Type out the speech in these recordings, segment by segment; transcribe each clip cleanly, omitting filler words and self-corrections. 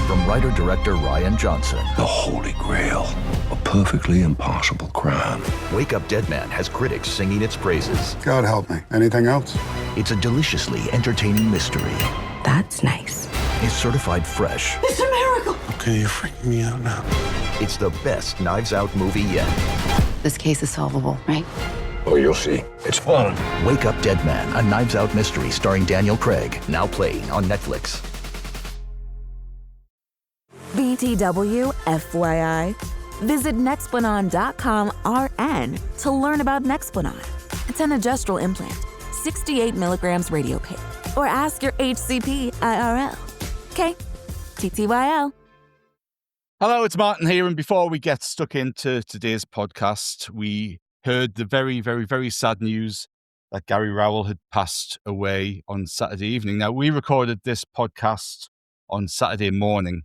from writer-director Rian Johnson. The Holy Grail, a perfectly impossible crime. Wake Up Dead Man has critics singing its praises. God help me. Anything else? It's a deliciously entertaining mystery. That's nice. It's certified fresh. It's a miracle. Okay, you're freaking me out now. It's the best Knives Out movie yet. This case is solvable, right? Oh, you'll see. It's fun. Wake Up Dead Man, a Knives Out mystery starring Daniel Craig, now playing on Netflix. BTW, FYI. Visit Nexplanon.com RN to learn about Nexplanon. It's an adjustable implant, 68 milligrams radio pain. Or ask your HCP IRL. Okay, TTYL. Hello, it's Martin here. And before we get stuck into today's podcast, we heard the very, very, very sad news that Gary Rowell had passed away on Saturday evening. Now, we recorded this podcast on Saturday morning,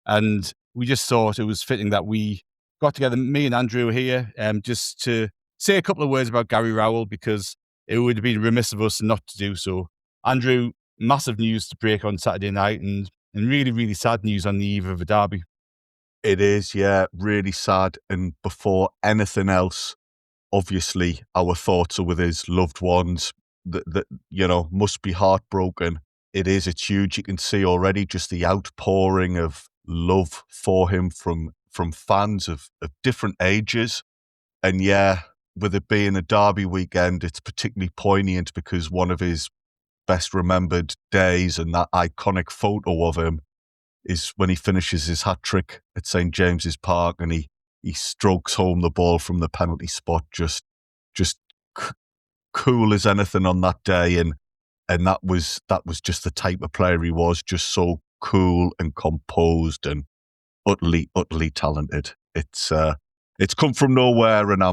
and we just thought it was fitting that we got together, me and Andrew here, just to say a couple of words about Gary Rowell, because it would have been remiss of us not to do so. Andrew, massive news to break on Saturday night, and really, really sad news on the eve of a derby. It is, yeah, really sad. And before anything else, obviously, our thoughts are with his loved ones that must be heartbroken. It is, it's huge. You can see already just the outpouring of love for him from fans of different ages. And yeah, with it being a derby weekend, it's particularly poignant because one of his best remembered days and that iconic photo of him is when he finishes his hat-trick at St. James's Park and he strokes home the ball from the penalty spot, just cool as anything on that day. And that was just the type of player he was, just so cool and composed and utterly talented. It's come from nowhere, and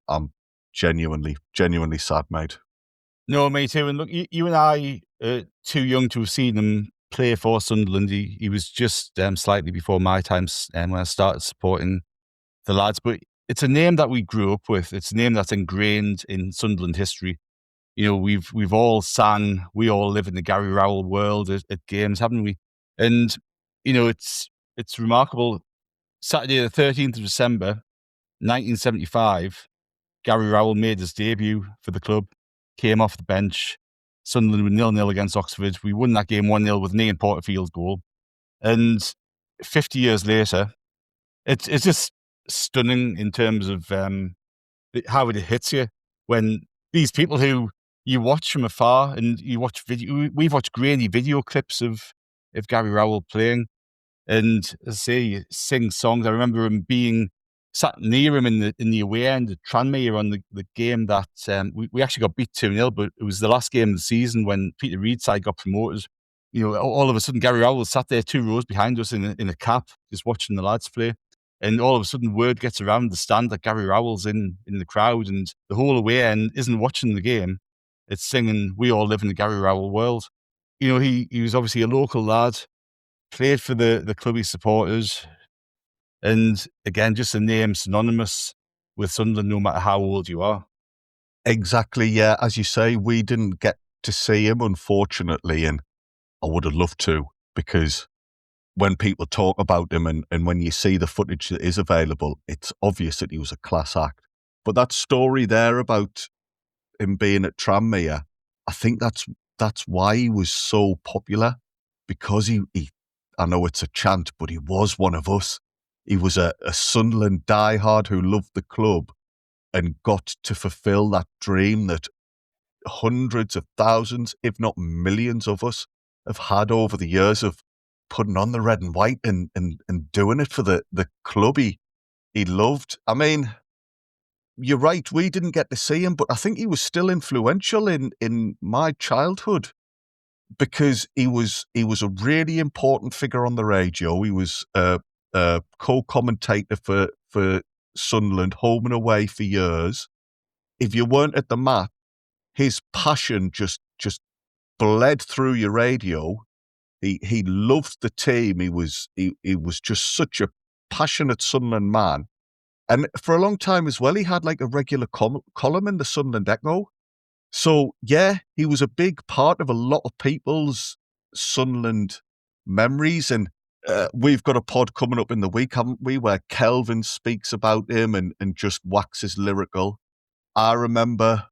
I'm genuinely sad, mate. No, me too. And look, you and I are too young to have seen him play for Sunderland. He was just slightly before my time when I started supporting the lads. But it's a name that we grew up with. It's a name that's ingrained in Sunderland history. You know, we've all sang, we all live in the Gary Rowell world at games, haven't we? And, you know, it's remarkable. Saturday the 13th of December, 1975, Gary Rowell made his debut for the club, came off the bench. Sunderland were 0-0 against Oxford. We won that game 1-0 with an Ian Porterfield's goal. And 50 years later, it's just stunning in terms of how it hits you when these people who you watch from afar and you watch video, we've watched grainy video clips of Gary Rowell playing, and as I say, you sing songs. I remember him being sat near him in the away end at Tranmere on the game that we actually got beat 2-0, but it was the last game of the season when Peter Reid's side got promoted. You know, all of a sudden Gary Rowell sat there 2 rows behind us in a cap, just watching the lads play. And all of a sudden word gets around the stand that Gary Rowell's in the crowd, and the whole away end isn't watching the game. It's singing, we all live in the Gary Rowell world. You know, he was obviously a local lad, played for the clubby supporters. And again, just a name synonymous with Sunderland, no matter how old you are. Exactly, yeah. As you say, we didn't get to see him, unfortunately, and I would have loved to, because when people talk about him and when you see the footage that is available, it's obvious that he was a class act. But that story there about him being at Tranmere, I think that's why he was so popular, because he I know it's a chant, but he was one of us. He was a Sunderland diehard who loved the club and got to fulfill that dream that hundreds of thousands, if not millions of us have had over the years of putting on the red and white and doing it for the club he loved. I mean, you're right, we didn't get to see him, but I think he was still influential in my childhood, because he was a really important figure on the radio. He was a co-commentator for Sunderland, home and away for years. If you weren't at the match, his passion just bled through your radio. He loved the team. He was just such a passionate Sunderland man. And for a long time as well, he had like a regular column in the Sunderland Echo. So yeah, he was a big part of a lot of people's Sunderland memories. And we've got a pod coming up in the week, haven't we, where Kelvin speaks about him and just waxes lyrical. I remember,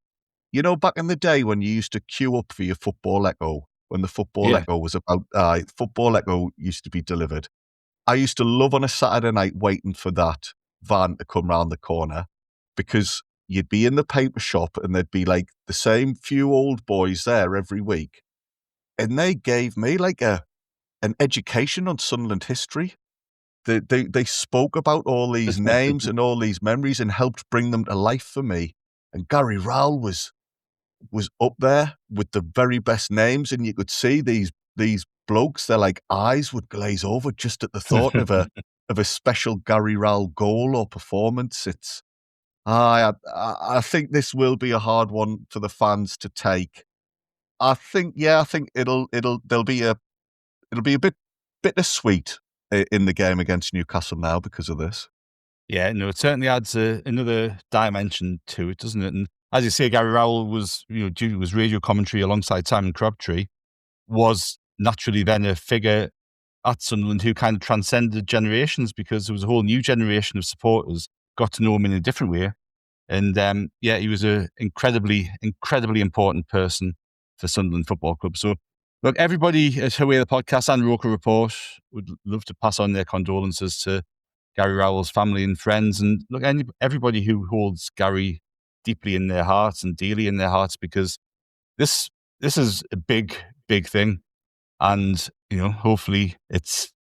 back in the day when you used to queue up for your Football Echo, when the Football Echo was about, Football Echo used to be delivered. I used to love on a Saturday night waiting for that van to come round the corner, because you'd be in the paper shop and there'd be like the same few old boys there every week. And they gave me like an education on Sunderland history. They spoke about all these names and all these memories and helped bring them to life for me. And Gary Rowell was up there with the very best names, and you could see these blokes, their like eyes would glaze over just at the thought of a special Gary Rowell goal or performance. It's I think this will be a hard one for the fans to take. I think it'll be a bit bittersweet in the game against Newcastle now because of this. Yeah, no, it certainly adds another dimension to it, doesn't it? And as you say, Gary Rowell was, due to his radio commentary alongside Simon Crabtree, was naturally then a figure at Sunderland who kind of transcended generations, because there was a whole new generation of supporters got to know him in a different way. And he was an incredibly, incredibly important person for Sunderland Football Club. So, look, everybody at Haway The Podcast and Roker Report would love to pass on their condolences to Gary Rowell's family and friends. And look, everybody who holds Gary deeply in their hearts and dearly in their hearts, because this is a big, big thing. And, hopefully it's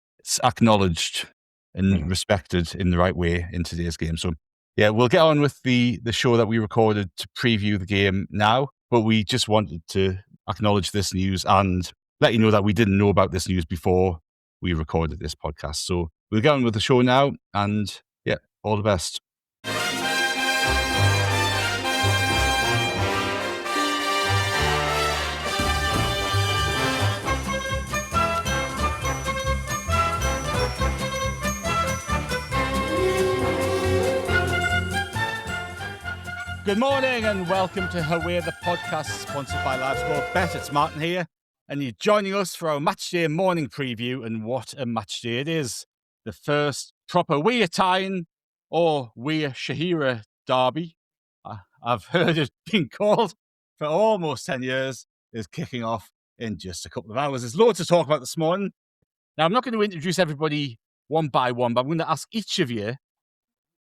acknowledged and respected in the right way in today's game. So, yeah, we'll get on with the show that we recorded to preview the game now, but we just wanted to acknowledge this news and let you know that we didn't know about this news before we recorded this podcast. So we'll get on with the show now, and yeah, all the best. Good morning and welcome to Haway The Podcast, sponsored by Live Sport Bet. It's Martin here, and you're joining us for our matchday morning preview, and what a match day it is. The first proper Weir Tyne or Weir Shahira derby, I've heard it being called for almost 10 years, is kicking off in just a couple of hours. There's loads to talk about this morning. Now, I'm not going to introduce everybody one by one, but I'm going to ask each of you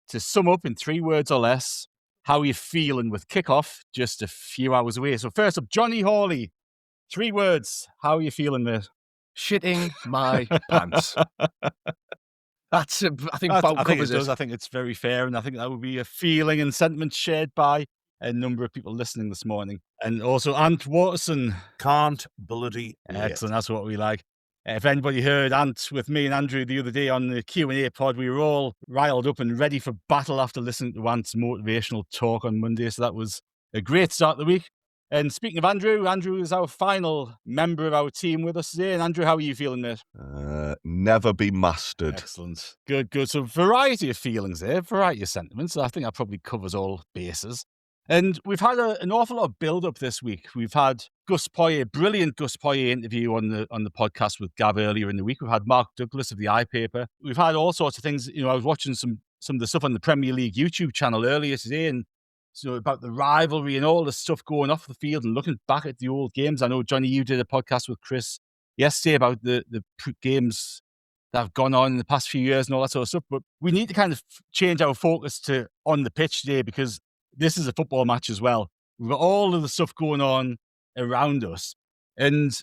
to sum up in 3 words or less how you're feeling with kickoff just a few hours away. So first up, Jonny Hawley, 3 words. How are you feeling, mate? Shitting my pants. That's, I think, about covers it. I think it's very fair, and I think that would be a feeling and sentiment shared by a number of people listening this morning. And also Ant Waterson. Can't bloody Excellent, that's what we like. If anybody heard Ant with me and Andrew the other day on the Q&A pod, we were all riled up and ready for battle after listening to Ant's motivational talk on Monday. So that was a great start to the week. And speaking of Andrew is our final member of our team with us today. And Andrew, how are you feeling, mate? Never be mastered. Excellent. Good. So variety of feelings there, variety of sentiments. I think that probably covers all bases. And we've had an awful lot of build-up this week. We've had Gus Poyet, brilliant Gus Poyet interview on the podcast with Gav earlier in the week. We've had Mark Douglas of the iPaper. We've had all sorts of things. I was watching some of the stuff on the Premier League YouTube channel earlier today, and so about the rivalry and all the stuff going off the field and looking back at the old games. I know, Jonny, you did a podcast with Chris yesterday about the games that have gone on in the past few years and all that sort of stuff. But we need to kind of change our focus to on the pitch today, because this is a football match as well. We've got all of the stuff going on around us. And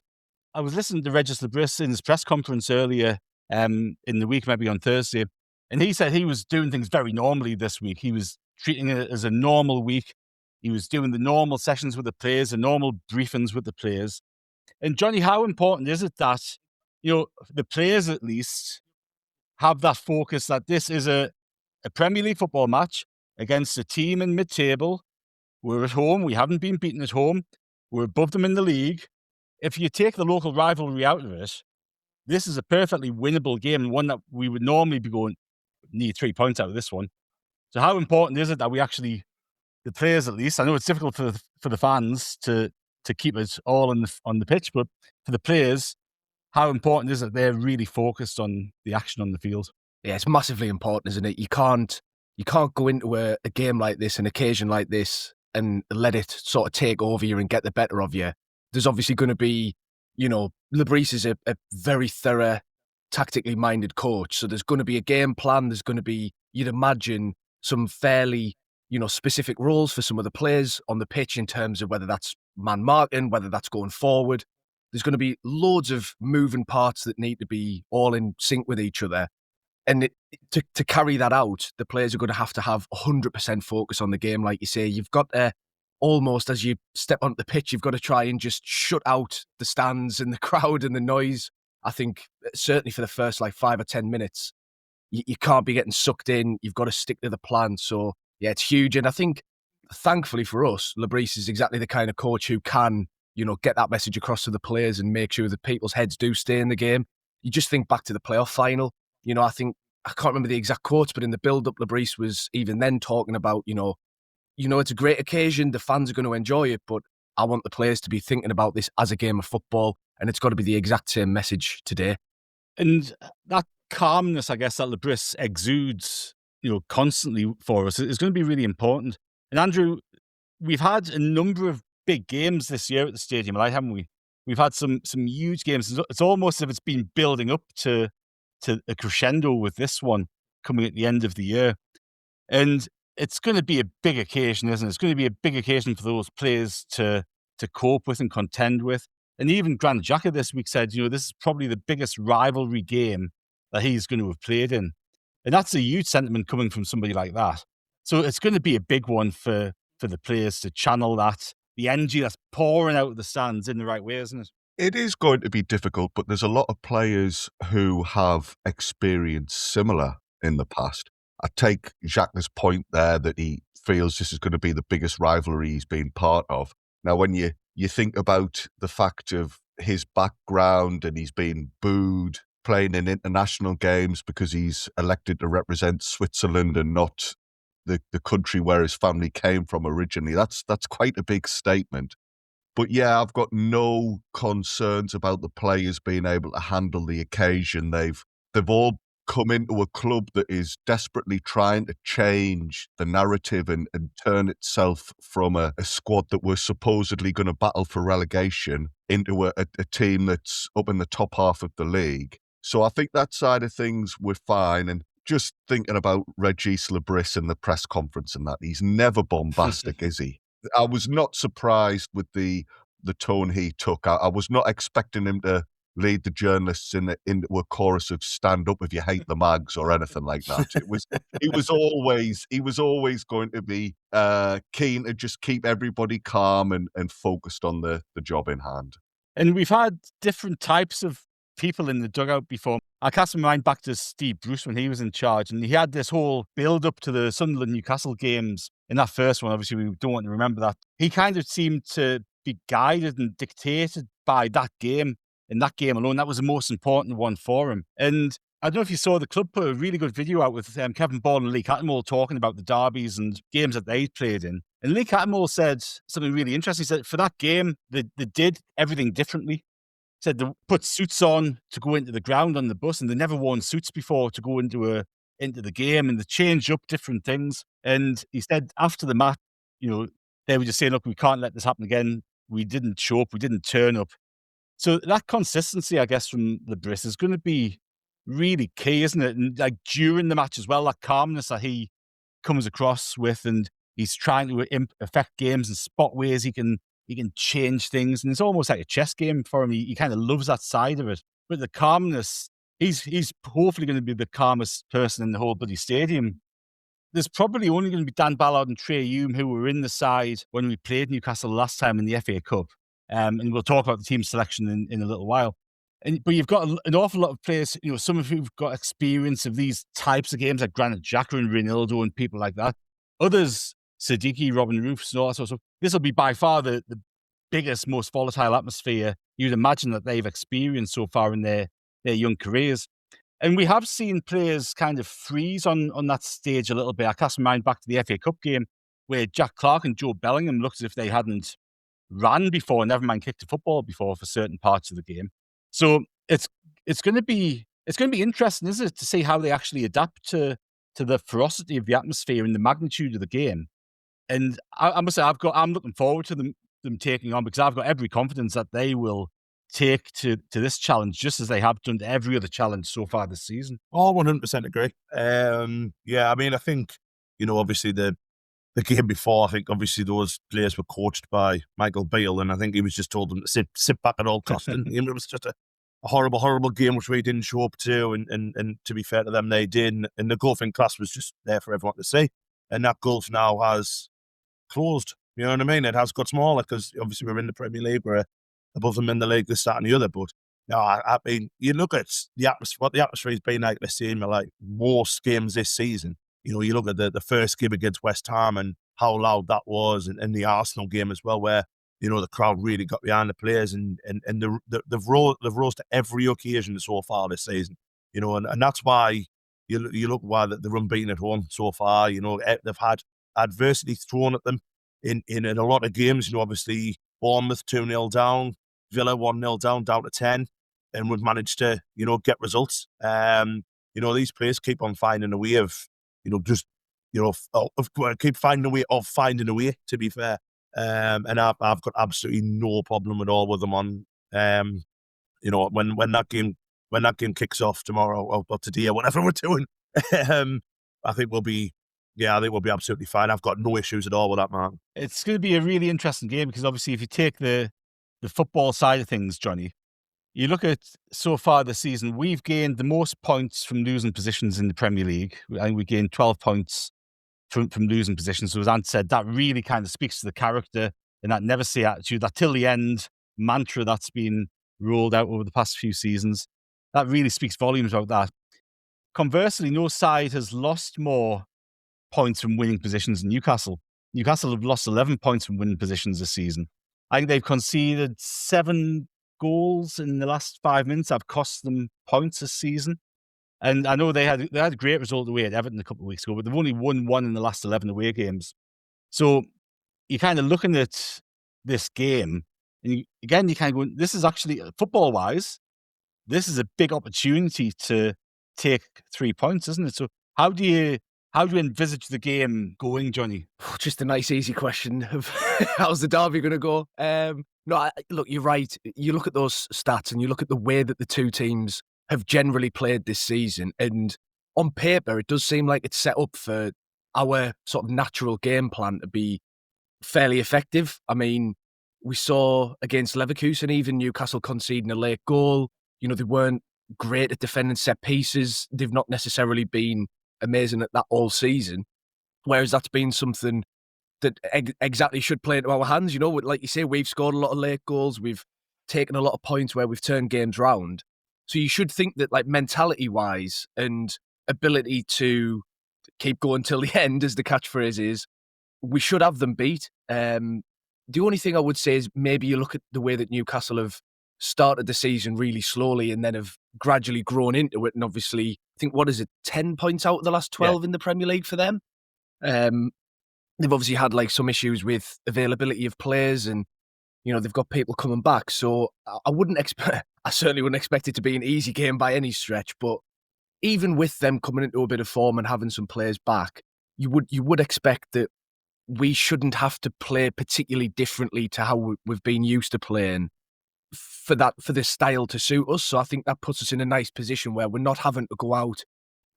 I was listening to Regis in his press conference earlier in the week, maybe on Thursday, and he said he was doing things very normally this week. He was treating it as a normal week. He was doing the normal sessions with the players, the normal briefings with the players. And Jonny, how important is it that, the players at least have that focus that this is a Premier League football match against a team in mid-table? We're at home. We haven't been beaten at home. We're above them in the league. If you take the local rivalry out of it, this is a perfectly winnable game, and one that we would normally be going, need 3 points out of this one. So how important is it that we actually, the players at least, I know it's difficult for the fans to keep it all on the pitch, but for the players, how important is it they're really focused on the action on the field? Yeah, it's massively important, isn't it? You can't go into a game like this, an occasion like this, and let it sort of take over you and get the better of you. There's obviously going to be, Lebris is a very thorough, tactically minded coach. So there's going to be a game plan. There's going to be, you'd imagine, some fairly, specific roles for some of the players on the pitch in terms of whether that's man marking, whether that's going forward. There's going to be loads of moving parts that need to be all in sync with each other. And to carry that out, the players are going to have 100% focus on the game. Like you say, you've got to almost, as you step onto the pitch, you've got to try and just shut out the stands and the crowd and the noise. I think certainly for the first 5 or 10 minutes, you can't be getting sucked in. You've got to stick to the plan. So yeah, it's huge. And I think, thankfully for us, Lebris is exactly the kind of coach who can, get that message across to the players and make sure that people's heads do stay in the game. You just think back to the playoff final. I think, I can't remember the exact quotes, but in the build-up, Lebris was even then talking about, it's a great occasion, the fans are going to enjoy it, but I want the players to be thinking about this as a game of football, and it's got to be the exact same message today. And that calmness, I guess, that Lebris exudes, constantly for us is going to be really important. And Andrew, we've had a number of big games this year at the stadium, right, haven't we? We've had some huge games. It's almost as if it's been building up to a crescendo with this one coming at the end of the year. And it's going to be a big occasion, isn't it? It's going to be a big occasion for those players to cope with and contend with. And even Granit Xhaka this week said, this is probably the biggest rivalry game that he's going to have played in. And that's a huge sentiment coming from somebody like that. So it's going to be a big one for the players to channel that, the energy that's pouring out of the stands in the right way, isn't it? It is going to be difficult, but there's a lot of players who have experienced similar in the past. I take Xhaka's point there that he feels this is going to be the biggest rivalry he's been part of. Now, when you think about the fact of his background and he's been booed playing in international games because he's elected to represent Switzerland and not the country where his family came from originally, that's quite a big statement. But yeah, I've got no concerns about the players being able to handle the occasion. They've all come into a club that is desperately trying to change the narrative and turn itself from a squad that was supposedly going to battle for relegation into a team that's up in the top half of the league. So I think that side of things we're fine. And just thinking about Regis Lebris in the press conference and that, he's never bombastic, is he? I was not surprised with the tone he took. I was not expecting him to lead the journalists into a chorus of "stand up if you hate the Mags" or anything like that. He was always going to be keen to just keep everybody calm and focused on the job in hand. And we've had different types of people in the dugout before. I cast my mind back to Steve Bruce when he was in charge, and he had this whole build up to the Sunderland Newcastle games. In that first one, obviously, we don't want to remember that. He kind of seemed to be guided and dictated by that game, and that game alone. That was the most important one for him. And I don't know if you saw, the club put a really good video out with Kevin Ball and Lee Cattermole talking about the derbies and games that they played in. And Lee Cattermole said something really interesting. He said for that game, they did everything differently. Said they put suits on to go into the ground on the bus, and they never worn suits before to go into the game, and they changed up different things. And he said after the match, they were just saying, look, we can't let this happen again. We didn't show up, we didn't turn up. So that consistency, I guess, from Lebris is going to be really key, isn't it? And like during the match as well, that calmness that he comes across with, and he's trying to affect games and spot ways he can change things. And it's almost like a chess game for him. He kind of loves that side of it. But the calmness, he's hopefully going to be the calmest person in the whole bloody stadium. There's probably only going to be Dan Ballard and Trey Hume who were in the side when we played Newcastle last time in the FA Cup. And we'll talk about the team selection in a little while. But you've got an awful lot of players, some of who've got experience of these types of games, like Granit Xhaka and Ronaldo and people like that. Others, Siddiqui, Robin Roofs and all that sort of stuff. This will be by far the biggest, most volatile atmosphere you'd imagine that they've experienced so far in their young careers. And we have seen players kind of freeze on that stage a little bit. I cast my mind back to the FA Cup game where Jack Clark and Joe Bellingham looked as if they hadn't ran before, never mind kicked a football before for certain parts of the game. So it's going to be interesting, isn't it, to see how they actually adapt to the ferocity of the atmosphere and the magnitude of the game. And I must say, I'm looking forward to them taking on, because I've got every confidence that they will take to this challenge just as they have done to every other challenge so far this season. Oh, 100% agree. Yeah, I mean, I think, obviously the game before, I think obviously those players were coached by Michael Beale, and I think he was just told them to sit back at all costs. And it was just a horrible, horrible game which we didn't show up to, and to be fair to them, they did. And the golfing class was just there for everyone to see. And that gulf now has closed. You know what I mean? It has got smaller because obviously we're in the Premier League, we're above them in the league, this, that, and the other. But no, I mean, you look at the atmosphere, what the atmosphere has been like this season, like most games this season. You look at the first game against West Ham and how loud that was, and the Arsenal game as well, where the crowd really got behind the players, and they've rose to every occasion so far this season. And that's why you look why they're unbeaten at home so far. They've had adversity thrown at them in a lot of games. Obviously Bournemouth 2-0 down, Villa 1-0 down to 10, and we've managed to get results. These players keep on finding a way of keep finding a way of finding a way, to be fair. And I've got absolutely no problem at all with them on, when that game kicks off tomorrow or today or whatever we're doing. I think we'll be absolutely fine. I've got no issues at all with that, man. It's going to be a really interesting game because obviously if you take the football side of things, Jonny, you look at so far this season, we've gained the most points from losing positions in the Premier League. I think we gained 12 points from losing positions. So as Ant said, that really kind of speaks to the character and that never say attitude, that till the end mantra that's been rolled out over the past few seasons. That really speaks volumes about that. Conversely, no side has lost more points from winning positions than Newcastle. Newcastle have lost 11 points from winning positions this season. I think they've conceded 7 goals in the last 5 minutes. Have cost them points this season. And I know they had a great result away at Everton a couple of weeks ago, but they've only won 1 in the last 11 away games. So you're kind of looking at this game, and you kind of go, this is actually, football-wise, this is a big opportunity to take 3 points, isn't it? So how do you envisage the game going, Jonny? Just a nice, easy question of how's the derby going to go? Look, you're right. You look at those stats and you look at the way that the two teams have generally played this season, and on paper, it does seem like it's set up for our sort of natural game plan to be fairly effective. I mean, we saw against Leverkusen, even Newcastle conceding a late goal. They weren't great at defending set pieces. They've not necessarily been amazing at that all season, whereas that's been something that exactly should play into our hands. Like you say, we've scored a lot of late goals. We've taken a lot of points where we've turned games round. So you should think that, like, mentality-wise and ability to keep going till the end, as the catchphrase is, we should have them beat. The only thing I would say is maybe you look at the way that Newcastle have started the season really slowly and then have gradually grown into it. And obviously, I think, 10 points out of the last 12 in the Premier League for them? They've obviously had some issues with availability of players, and they've got people coming back. So I certainly wouldn't expect it to be an easy game by any stretch. But even with them coming into a bit of form and having some players back, you would expect that we shouldn't have to play particularly differently to how we've been used to playing for this style to suit us. So I think that puts us in a nice position where we're not having to go out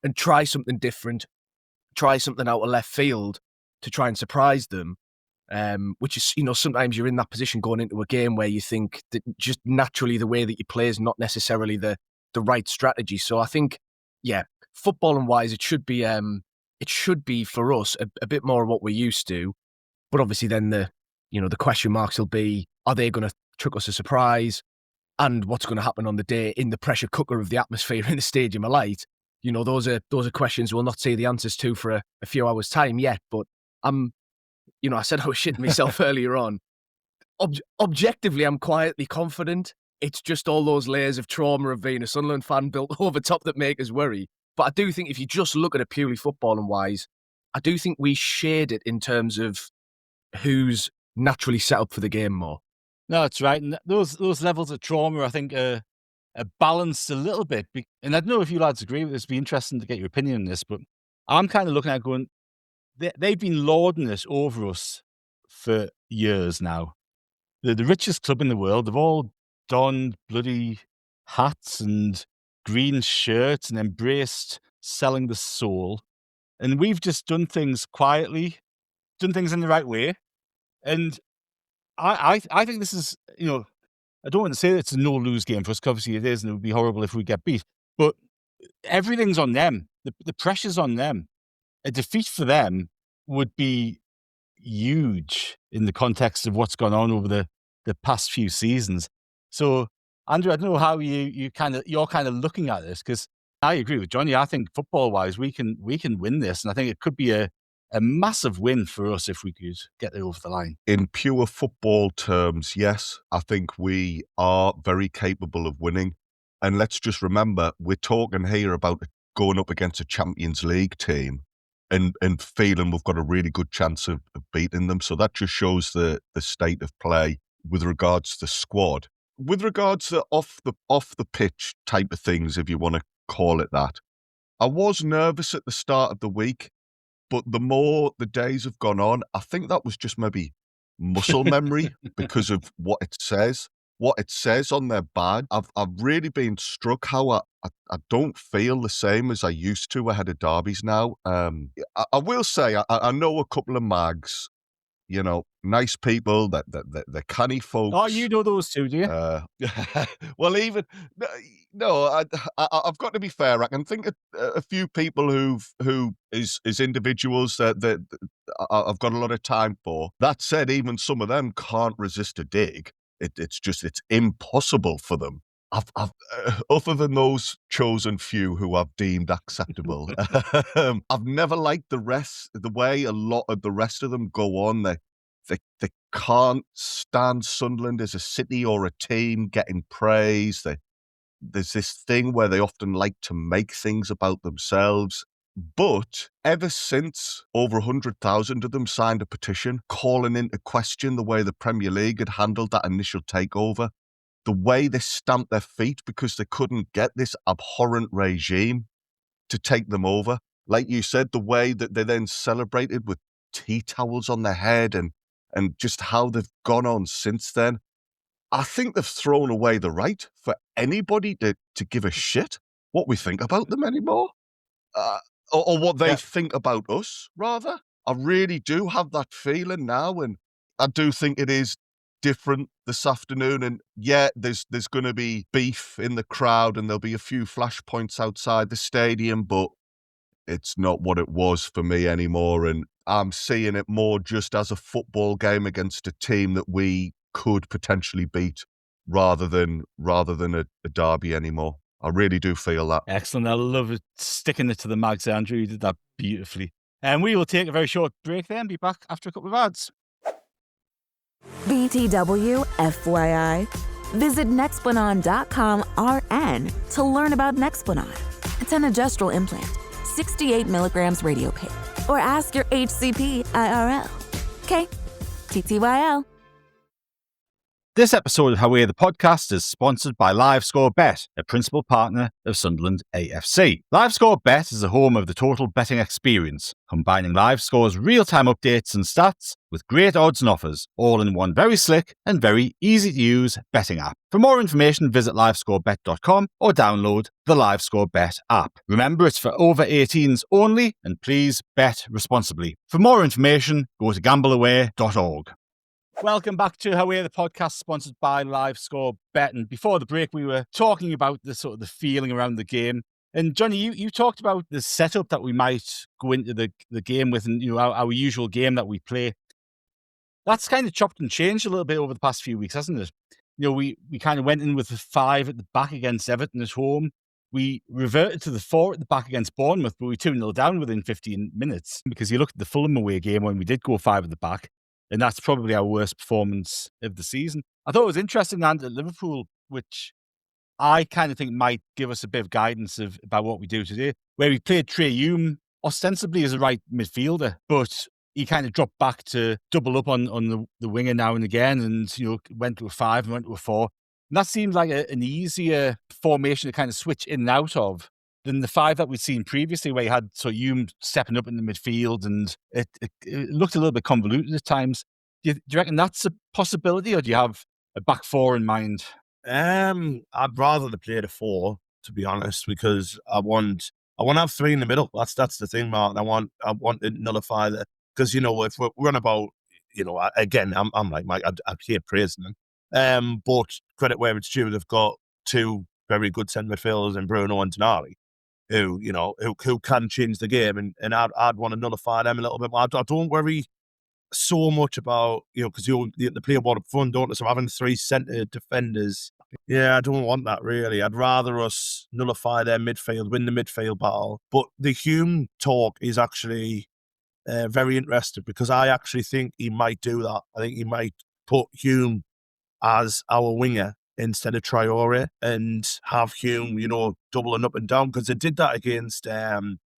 and try something different, try something out of left field to try and surprise them. Which is, sometimes you're in that position going into a game where you think that just naturally the way that you play is not necessarily the right strategy. So I think, footballing wise, it should be for us a bit more of what we're used to. But obviously then the question marks will be, are they going to trick us a surprise? And what's going to happen on the day in the pressure cooker of the atmosphere in the Stadium of Light? Those are questions we'll not see the answers to for a few hours' time yet. But I said I was shitting myself earlier on. Objectively, I'm quietly confident. It's just all those layers of trauma of being a Sunderland fan built over top that make us worry. But I do think if you just look at it purely footballing wise, I do think we shared it in terms of who's naturally set up for the game more. No, that's right. And those levels of trauma, I think, are balanced a little bit. And I don't know if you lads agree with this. It'd be interesting to get your opinion on this, but I'm kind of looking at it going, they've been lording it over us for years now. They're the richest club in the world. They've all donned bloody hats and green shirts and embraced selling the soul. And we've just done things quietly, done things in the right way. And I think this is, I don't want to say that it's a no-lose game for us, 'cause obviously it is, and it would be horrible if we get beat. But everything's on them. The pressure's on them. A defeat for them would be huge in the context of what's gone on over the past few seasons. So, Andrew, I don't know how you're kind of looking at this, because I agree with Jonny. I think football-wise, we can win this, and I think it could be a massive win for us if we could get it over the line. In pure football terms, yes, I think we are very capable of winning. And let's just remember, we're talking here about going up against a Champions League team and feeling we've got a really good chance of beating them. So that just shows the state of play with regards to the squad. With regards to off the pitch type of things, if you want to call it that, I was nervous at the start of the week, but the more the days have gone on, I think that was just maybe muscle memory because of what it says on their badge. I've really been struck how I don't feel the same as I used to ahead of derbies now. I will say I know a couple of mags, nice people, that they're canny folks. Oh, you know those two, do you? Well, even no, I've got to be fair. I can think of a few people who is individuals that I've got a lot of time for. That said, even some of them can't resist a dig. It's impossible for them. I've other than those chosen few who I've deemed acceptable, I've never liked the way a lot of the rest of them go on. They can't stand Sunderland as a city or a team getting praise. There's this thing where they often like to make things about themselves. But ever since over 100,000 of them signed a petition calling into question the way the Premier League had handled that initial takeover, the way they stamped their feet because they couldn't get this abhorrent regime to take them over. Like you said, the way that they then celebrated with tea towels on their head and just how they've gone on since then. I think they've thrown away the right for anybody to give a shit what we think about them anymore. Or what they think about us, rather. I really do have that feeling now, and I do think it is different this afternoon. And yeah, there's going to be beef in the crowd and there'll be a few flashpoints outside the stadium, but it's not what it was for me anymore. And I'm seeing it more just as a football game against a team that we could potentially beat rather than a derby anymore. I really do feel that. Excellent. I love it. Sticking it to the mags, Andrew. You did that beautifully. And we will take a very short break then, be back after a couple of ads. BTW FYI. Visit Nexplanon.com RN to learn about Nexplanon. It's an adjustable implant, 68 milligrams radio pain. Or ask your HCP IRL. Okay, TTYL. This episode of Haway The Podcast is sponsored by LiveScore Bet, a principal partner of Sunderland AFC. LiveScore Bet is the home of the total betting experience, combining LiveScore's real-time updates and stats with great odds and offers, all in one very slick and very easy-to-use betting app. For more information, visit livescorebet.com or download the LiveScore Bet app. Remember, it's for over 18s only, and please bet responsibly. For more information, go to gambleaway.org. Welcome back to Haway The Podcast, sponsored by LiveScore Bet. And before the break, we were talking about the feeling around the game. And Jonny, you talked about the setup that we might go into the game with, and our usual game that we play. That's kind of chopped and changed a little bit over the past few weeks, hasn't it? We kind of went in with the 5 at the back against Everton at home. We reverted to the 4 at the back against Bournemouth, but we 2-0 down within 15 minutes. Because you look at the Fulham away game when we did go 5 at the back, and that's probably our worst performance of the season. I thought it was interesting, and at Liverpool, which I kind of think might give us a bit of guidance about what we do today, where we played Trey Hume ostensibly as a right midfielder, but he kind of dropped back to double up on the winger now and again, and went to a 5 and went to a 4. And that seems like an easier formation to kind of switch in and out of than the five that we'd seen previously, where you had Hume stepping up in the midfield, and it looked a little bit convoluted at times. Do you reckon that's a possibility, or do you have a back four in mind? I'd rather they play the four, to be honest, because I want to have three in the middle. That's the thing, Martin. I want to nullify that, because if we're on about, again, I'm like Mike. I hate praising them, but credit where it's due. They've got two very good centre midfielders in Bruno and Tonali, who can change the game, and I'd want to nullify them a little bit more. I don't worry so much about, because the player ball up front, don't they? So having three centre defenders, yeah, I don't want that really. I'd rather us nullify their midfield, win the midfield battle. But the Hume talk is actually very interesting, because I actually think he might do that. I think he might put Hume as our winger instead of Traore, and have Hume, doubling up and down, because they did that against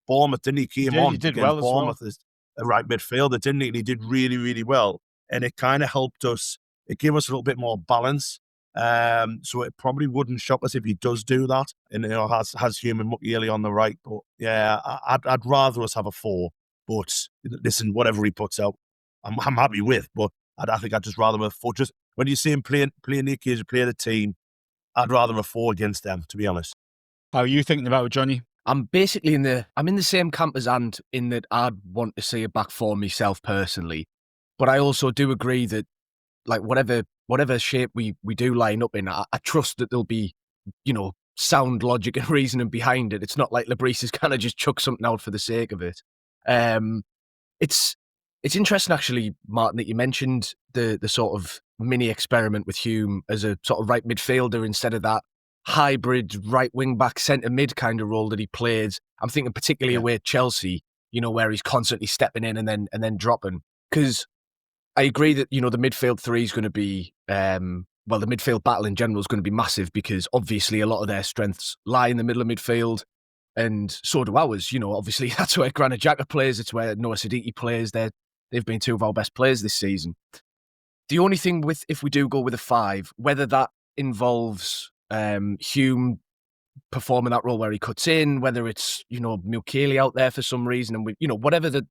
Bournemouth, didn't he? He did against well Bournemouth as a right midfielder, didn't he? And he did really, really well. And it kind of helped us. It gave us a little bit more balance. So it probably wouldn't shock us if he does do that. And has Hume and Mukiele on the right. But yeah, I'd rather us have a four. But listen, whatever he puts out, I'm happy with. But I think I'd just rather have a four. Just when you see him playing the occasion, play the team, I'd rather a four against them, to be honest. How are you thinking about it, Jonny? I'm basically in the same camp as Ant, in that I'd want to see a back four myself personally. But I also do agree that, like, whatever shape we do line up in, I trust that there'll be, sound logic and reasoning behind it. It's not like Lebris is kind of just chuck something out for the sake of it. It's interesting, actually, Martin, that you mentioned the sort of mini experiment with Hume as a sort of right midfielder instead of that hybrid right wing back centre mid kind of role that he played. I'm thinking particularly away at Chelsea, where he's constantly stepping in and then dropping. Because I agree that, the midfield three is going to be, the midfield battle in general is going to be massive, because obviously a lot of their strengths lie in the middle of midfield, and so do ours. Obviously that's where Granit Xhaka plays. It's where Noah Siddiqui plays. They've been two of our best players this season. The only thing if we do go with a five, whether that involves Hume performing that role where he cuts in, whether it's, Mukiele out there for some reason, and whatever the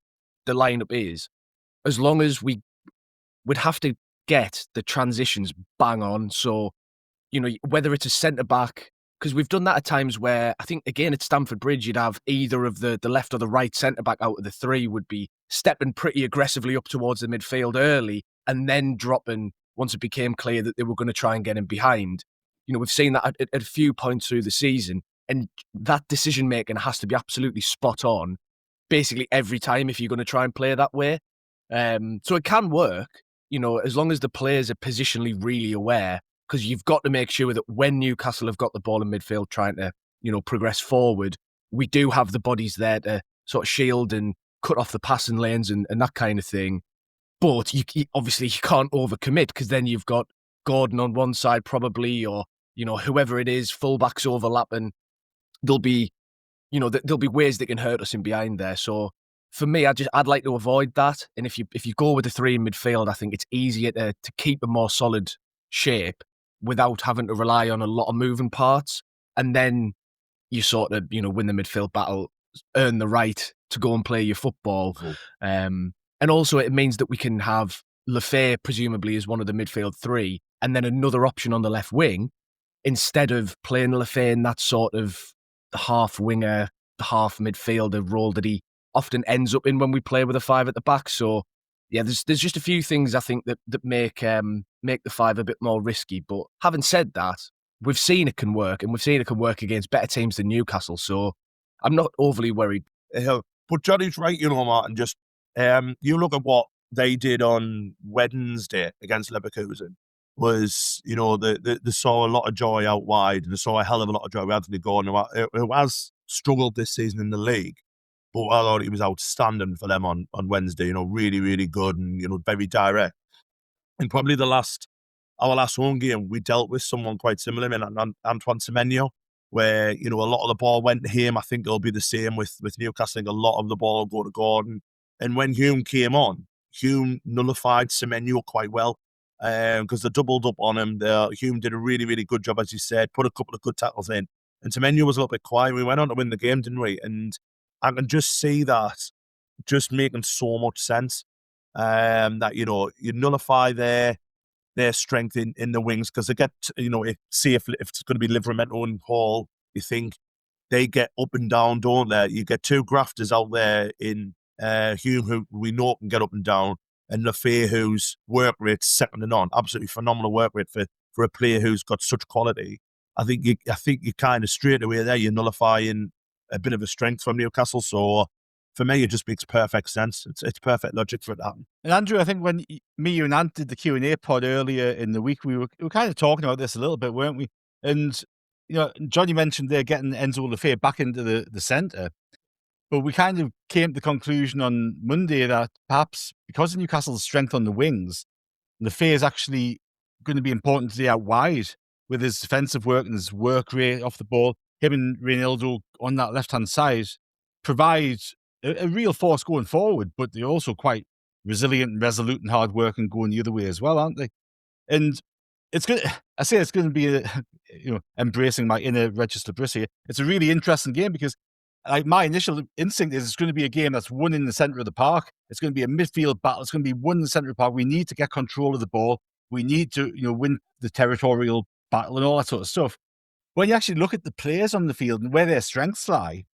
lineup is, as long as we'd have to get the transitions bang on. So, whether it's a centre back, because we've done that at times where I think, again, at Stamford Bridge, you'd have either of the left or the right centre back out of the three would be stepping pretty aggressively up towards the midfield early, and then dropping once it became clear that they were going to try and get him behind. We've seen that at a few points through the season, and that decision-making has to be absolutely spot on basically every time if you're going to try and play that way. So it can work, as long as the players are positionally really aware, because you've got to make sure that when Newcastle have got the ball in midfield trying to, progress forward, we do have the bodies there to sort of shield and cut off the passing lanes and that kind of thing. But obviously you can't overcommit, because then you've got Gordon on one side probably, or whoever it is, fullbacks overlapping. There'll be ways that can hurt us in behind there. So for me, I'd like to avoid that. And if you go with the three in midfield, I think it's easier to keep a more solid shape without having to rely on a lot of moving parts. And then you sort of win the midfield battle, earn the right to go and play your football. Mm-hmm. And also it means that we can have Lefebvre presumably as one of the midfield three, and then another option on the left wing, instead of playing Lefebvre in that sort of half winger, half midfielder role that he often ends up in when we play with a five at the back. So yeah, there's just a few things I think that make the five a bit more risky. But having said that, we've seen it can work, and we've seen it can work against better teams than Newcastle. So I'm not overly worried. But Johnny's right, Martin. Just you look at what they did on Wednesday against Leverkusen. Was, they saw a lot of joy out wide, and they saw a hell of a lot of joy with Anthony Gordon, who has struggled this season in the league. But I thought he was outstanding for them on Wednesday, really, really good, and, very direct. And probably our last home game, we dealt with someone quite similar, Antoine Semenyo, where, a lot of the ball went to him. I think it'll be the same with Newcastle. I think a lot of the ball will go to Gordon. And when Hume came on, Hume nullified Semenyo quite well. because they doubled up on him. Hume did a really, really good job, as you said, put a couple of good tackles in. And Semenyo was a little bit quiet. We went on to win the game, didn't we? And I can just see that just making so much sense. That, you nullify their strength in the wings, because they get, if it's going to be Livramento and Hall, you think they get up and down, don't they? You get two grafters out there in Hume, who we know can get up and down, and Lefay, whose work rate's second to none. Absolutely phenomenal work rate for a player who's got such quality. I think you kind of straight away there, you're nullifying a bit of a strength from Newcastle. So for me, it just makes perfect sense. It's perfect logic for it to happen. And Andrew, I think when me, you and Ant did the Q&A pod earlier in the week, we were kind of talking about this a little bit, weren't we? And, Jonny mentioned they're getting Enzo Lefay back into the centre. But we kind of came to the conclusion on Monday that perhaps because of Newcastle's strength on the wings, Lefay is actually going to be important today out wide with his defensive work and his work rate off the ball. Him and Reinildo on that left-hand side provide a real force going forward, but they're also quite resilient and resolute and hard work and going the other way as well, aren't they? And it's good. I say it's going to be, embracing my inner Regis here. It's a really interesting game because my initial instinct is it's going to be a game that's won in the centre of the park. It's going to be a midfield battle. It's going to be won in the centre of the park. We need to get control of the ball. We need to, win the territorial battle and all that sort of stuff. When you actually look at the players on the field and where their strengths lie,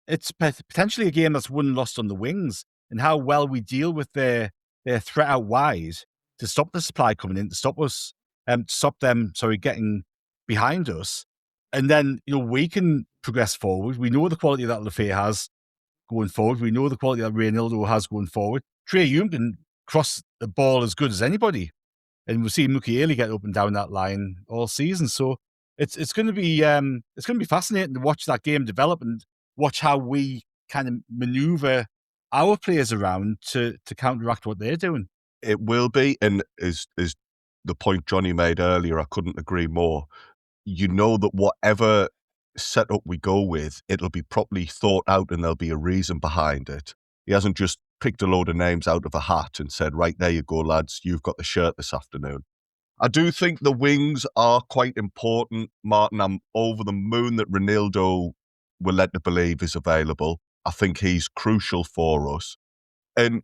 it's potentially a game that's won and lost on the wings, and how well we deal with their threat out wide to stop the supply coming in, to stop us, getting behind us. And then, we can progress forward. We know the quality that Lefay has going forward. We know the quality that Reinildo has going forward. Trey Hume can cross the ball as good as anybody. And we'll see Mukiele get up and down that line all season. So it's going to be fascinating to watch that game develop and watch how we kind of maneuver our players around to counteract what they're doing. It will be, and is the point Jonny made earlier, I couldn't agree more. You know that whatever setup we go with, it'll be properly thought out and there'll be a reason behind it. He hasn't just picked a load of names out of a hat and said, right, there you go, lads, you've got the shirt this afternoon. I do think the wings are quite important, Martin. I'm over the moon that Reinildo, we're led to believe, is available. I think he's crucial for us. And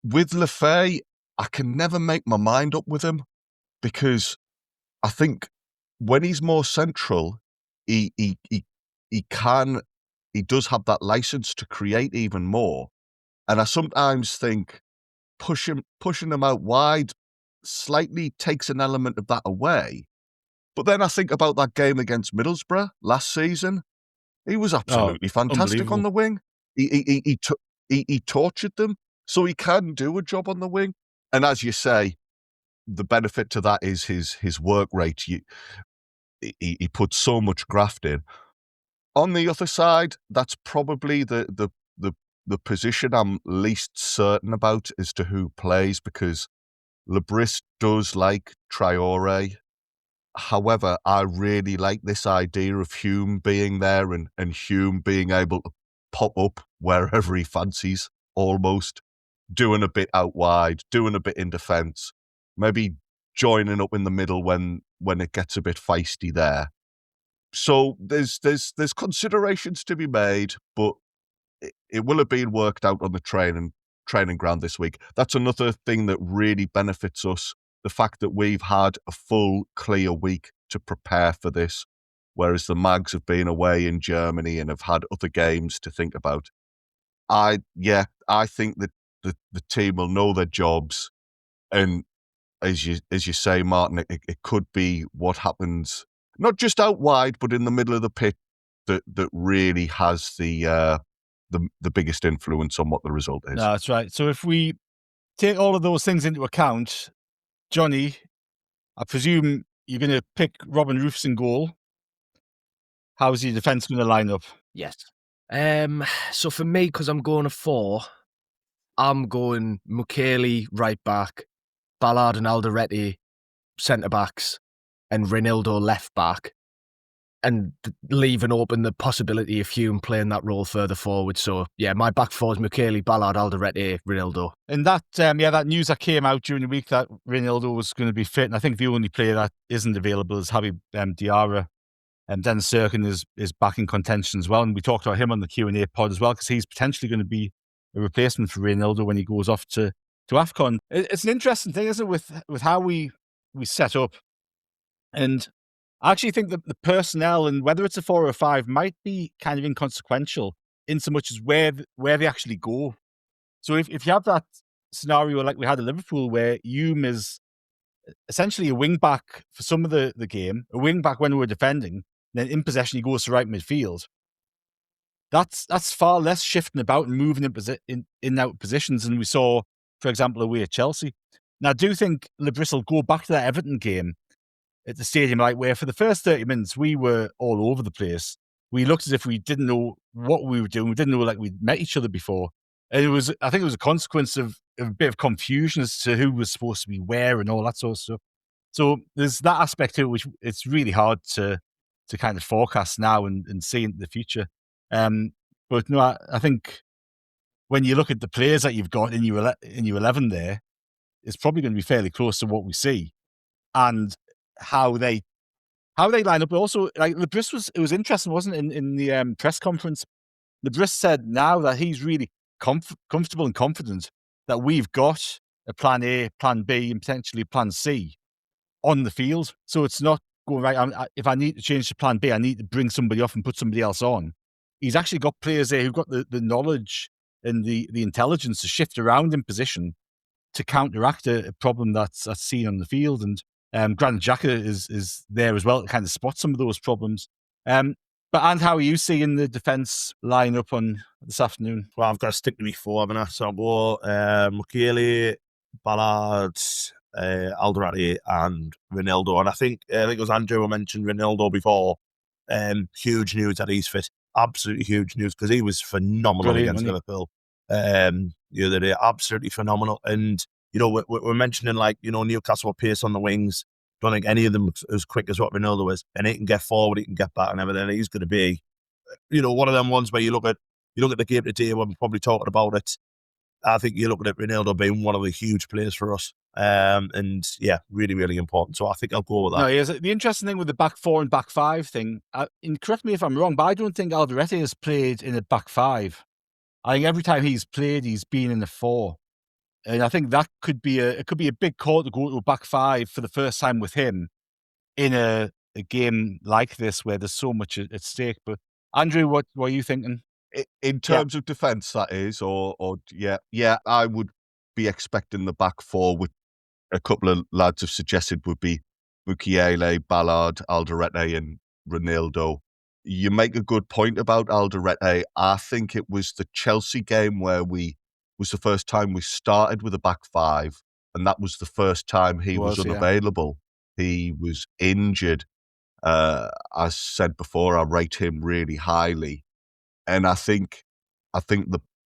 with Lefay, I can never make my mind up with him, because I think when he's more central, he does have that license to create even more. And I sometimes think pushing him out wide slightly takes an element of that away. But then I think about that game against Middlesbrough last season. He was absolutely fantastic on the wing. He tortured them, so he can do a job on the wing. And as you say, the benefit to that is his work rate. He puts so much graft in. On the other side, that's probably the position I'm least certain about as to who plays, because Lebris does like Traore. However, I really like this idea of Hume being there and Hume being able to pop up wherever he fancies, almost doing a bit out wide, doing a bit in defence, maybe joining up in the middle when it gets a bit feisty there. So there's considerations to be made, but it will have been worked out on the training ground this week. That's another thing that really benefits us, the fact that we've had a full, clear week to prepare for this, whereas the Mags have been away in Germany and have had other games to think about. I think that the team will know their jobs, and as you say, Martin, it could be what happens not just out wide, but in the middle of the pitch that really has the biggest influence on what the result is. No, that's right. So if we take all of those things into account, Jonny, I presume you're going to pick Robin Roofs in goal. How's your defence going to line up? Yes. So for me, because I'm going to 4, I'm going Mukiele right back, Ballard and Alderete centre backs, and Reinildo left back. leaving open the possibility of Hume playing that role further forward. So, yeah, my back four is Mukiele, Ballard, Alderete, Ronaldo. And that news that came out during the week that Ronaldo was going to be fit, and I think the only player that isn't available is Javi Diarra. And Dennis Serkin is back in contention as well. And we talked about him on the Q&A pod as well, because he's potentially going to be a replacement for Ronaldo when he goes off to AFCON. It's an interesting thing, isn't it, with how we set up. And I actually think that the personnel, and whether it's a 4 or a 5, might be kind of inconsequential in so much as where they actually go. So if you have that scenario like we had at Liverpool, where Hume is essentially a wing back for some of the game, a wing back when we're defending, then in possession he goes to right midfield. That's far less shifting about and moving in and out positions than we saw, for example, away at Chelsea. Now, I do think Lebris will go back to that Everton game at the stadium, like where for the first 30 minutes we were all over the place. We looked as if we didn't know what we were doing. We didn't know like we'd met each other before. And I think it was a consequence of a bit of confusion as to who was supposed to be where and all that sort of stuff. So there's that aspect to it, which it's really hard to kind of forecast now and see into the future. But no, I think when you look at the players that you've got in your 11 there, it's probably going to be fairly close to what we see, and how they line up. But also, like Lebris it was interesting, wasn't it, in the press conference? Lebris said now that he's really comfortable and confident that we've got a plan A, plan B, and potentially plan C on the field. So it's not going right. If I need to change to plan B, I need to bring somebody off and put somebody else on. He's actually got players there who've got the knowledge and the intelligence to shift around in position to counteract a problem that's seen on the field. And Granit Xhaka is there as well to kind of spot some of those problems. But how are you seeing the defence line up on this afternoon? Well, I've got to stick to me 4, haven't I? So I'll go Mukiele, Ballard, Alderete and Ronaldo. And I think it was Andrew who mentioned Ronaldo before. Huge news that he's fit. Absolutely huge news, because he was phenomenal against Liverpool the other day. Absolutely phenomenal. And, we're mentioning Newcastle pace on the wings. Don't think any of them as quick as what Ronaldo is. And he can get forward, he can get back and everything. He's going to be, one of them ones where you look at the game today when we're probably talking about it. I think you're looking at Ronaldo being one of the huge players for us. And yeah, really, really important. So I think I'll go with that. No, yes. The interesting thing with the back 4 and back 5 thing, and correct me if I'm wrong, but I don't think Alderete has played in a back 5. I think every time he's played, he's been in a 4. And I think that could be a big call to go to a back 5 for the first time with him in a game like this where there's so much at stake. But Andrew, what are you thinking? In terms of defence, that is, yeah, I would be expecting the back 4, which a couple of lads have suggested would be Mukiele, Ballard, Alderete and Ronaldo. You make a good point about Alderete. I think it was the Chelsea game where was the first time we started with a back 5, and that was the first time he was unavailable. Yeah. He was injured. As said before, I rate him really highly. And I think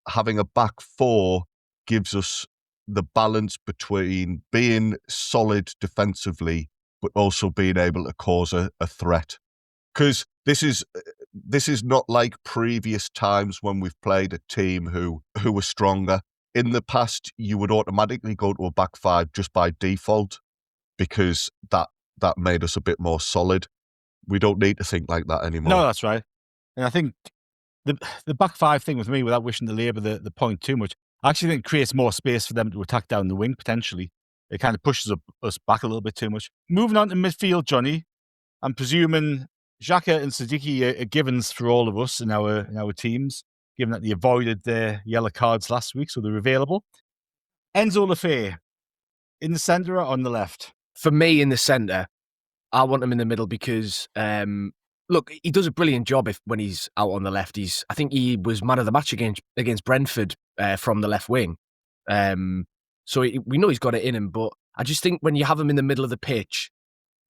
having a back 4 gives us the balance between being solid defensively, but also being able to cause a threat. Because this is not like previous times when we've played a team who were stronger. In the past, you would automatically go to a back 5 just by default, because that made us a bit more solid. We don't need to think like that anymore. No, that's right. And I think the back 5 thing with me, without wishing to labour the point too much, I actually think it creates more space for them to attack down the wing, potentially. It kind of pushes us back a little bit too much. Moving on to midfield, Jonny, I'm presuming Xhaka and Siddiqui are givens for all of us in our teams, given that they avoided their yellow cards last week, so they're available. Enzo Lefebvre, in the centre or on the left? For me, in the centre, I want him in the middle because, look, he does a brilliant job when he's out on the left. I think he was man of the match against Brentford from the left wing. So we know he's got it in him, but I just think when you have him in the middle of the pitch,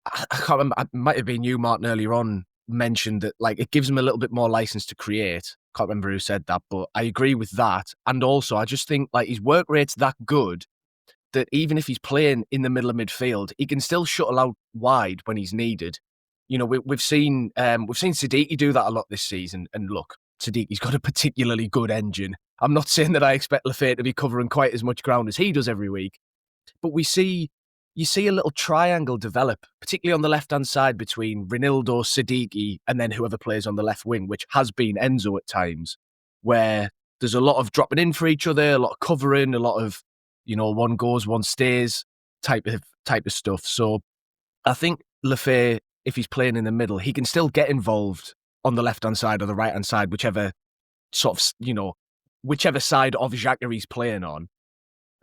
I can't remember, it might have been you, Martin, earlier on mentioned that it gives him a little bit more license to create. Can't remember who said that, but I agree with that. And also, I just think his work rate's that good that even if he's playing in the middle of midfield, he can still shuttle out wide when he's needed. You know, we've seen Siddiqui do that a lot this season. And look, Siddiqui's got a particularly good engine. I'm not saying that I expect Lafay to be covering quite as much ground as he does every week, but you see a little triangle develop, particularly on the left-hand side between Ronaldo, Siddiqui, and then whoever plays on the left wing, which has been Enzo at times, where there's a lot of dropping in for each other, a lot of covering, a lot of, you know, one goes, one stays type of stuff. So I think Lafay, if he's playing in the middle, he can still get involved on the left-hand side or the right-hand side, whichever sort of, you know, whichever side of Xhaka he's playing on.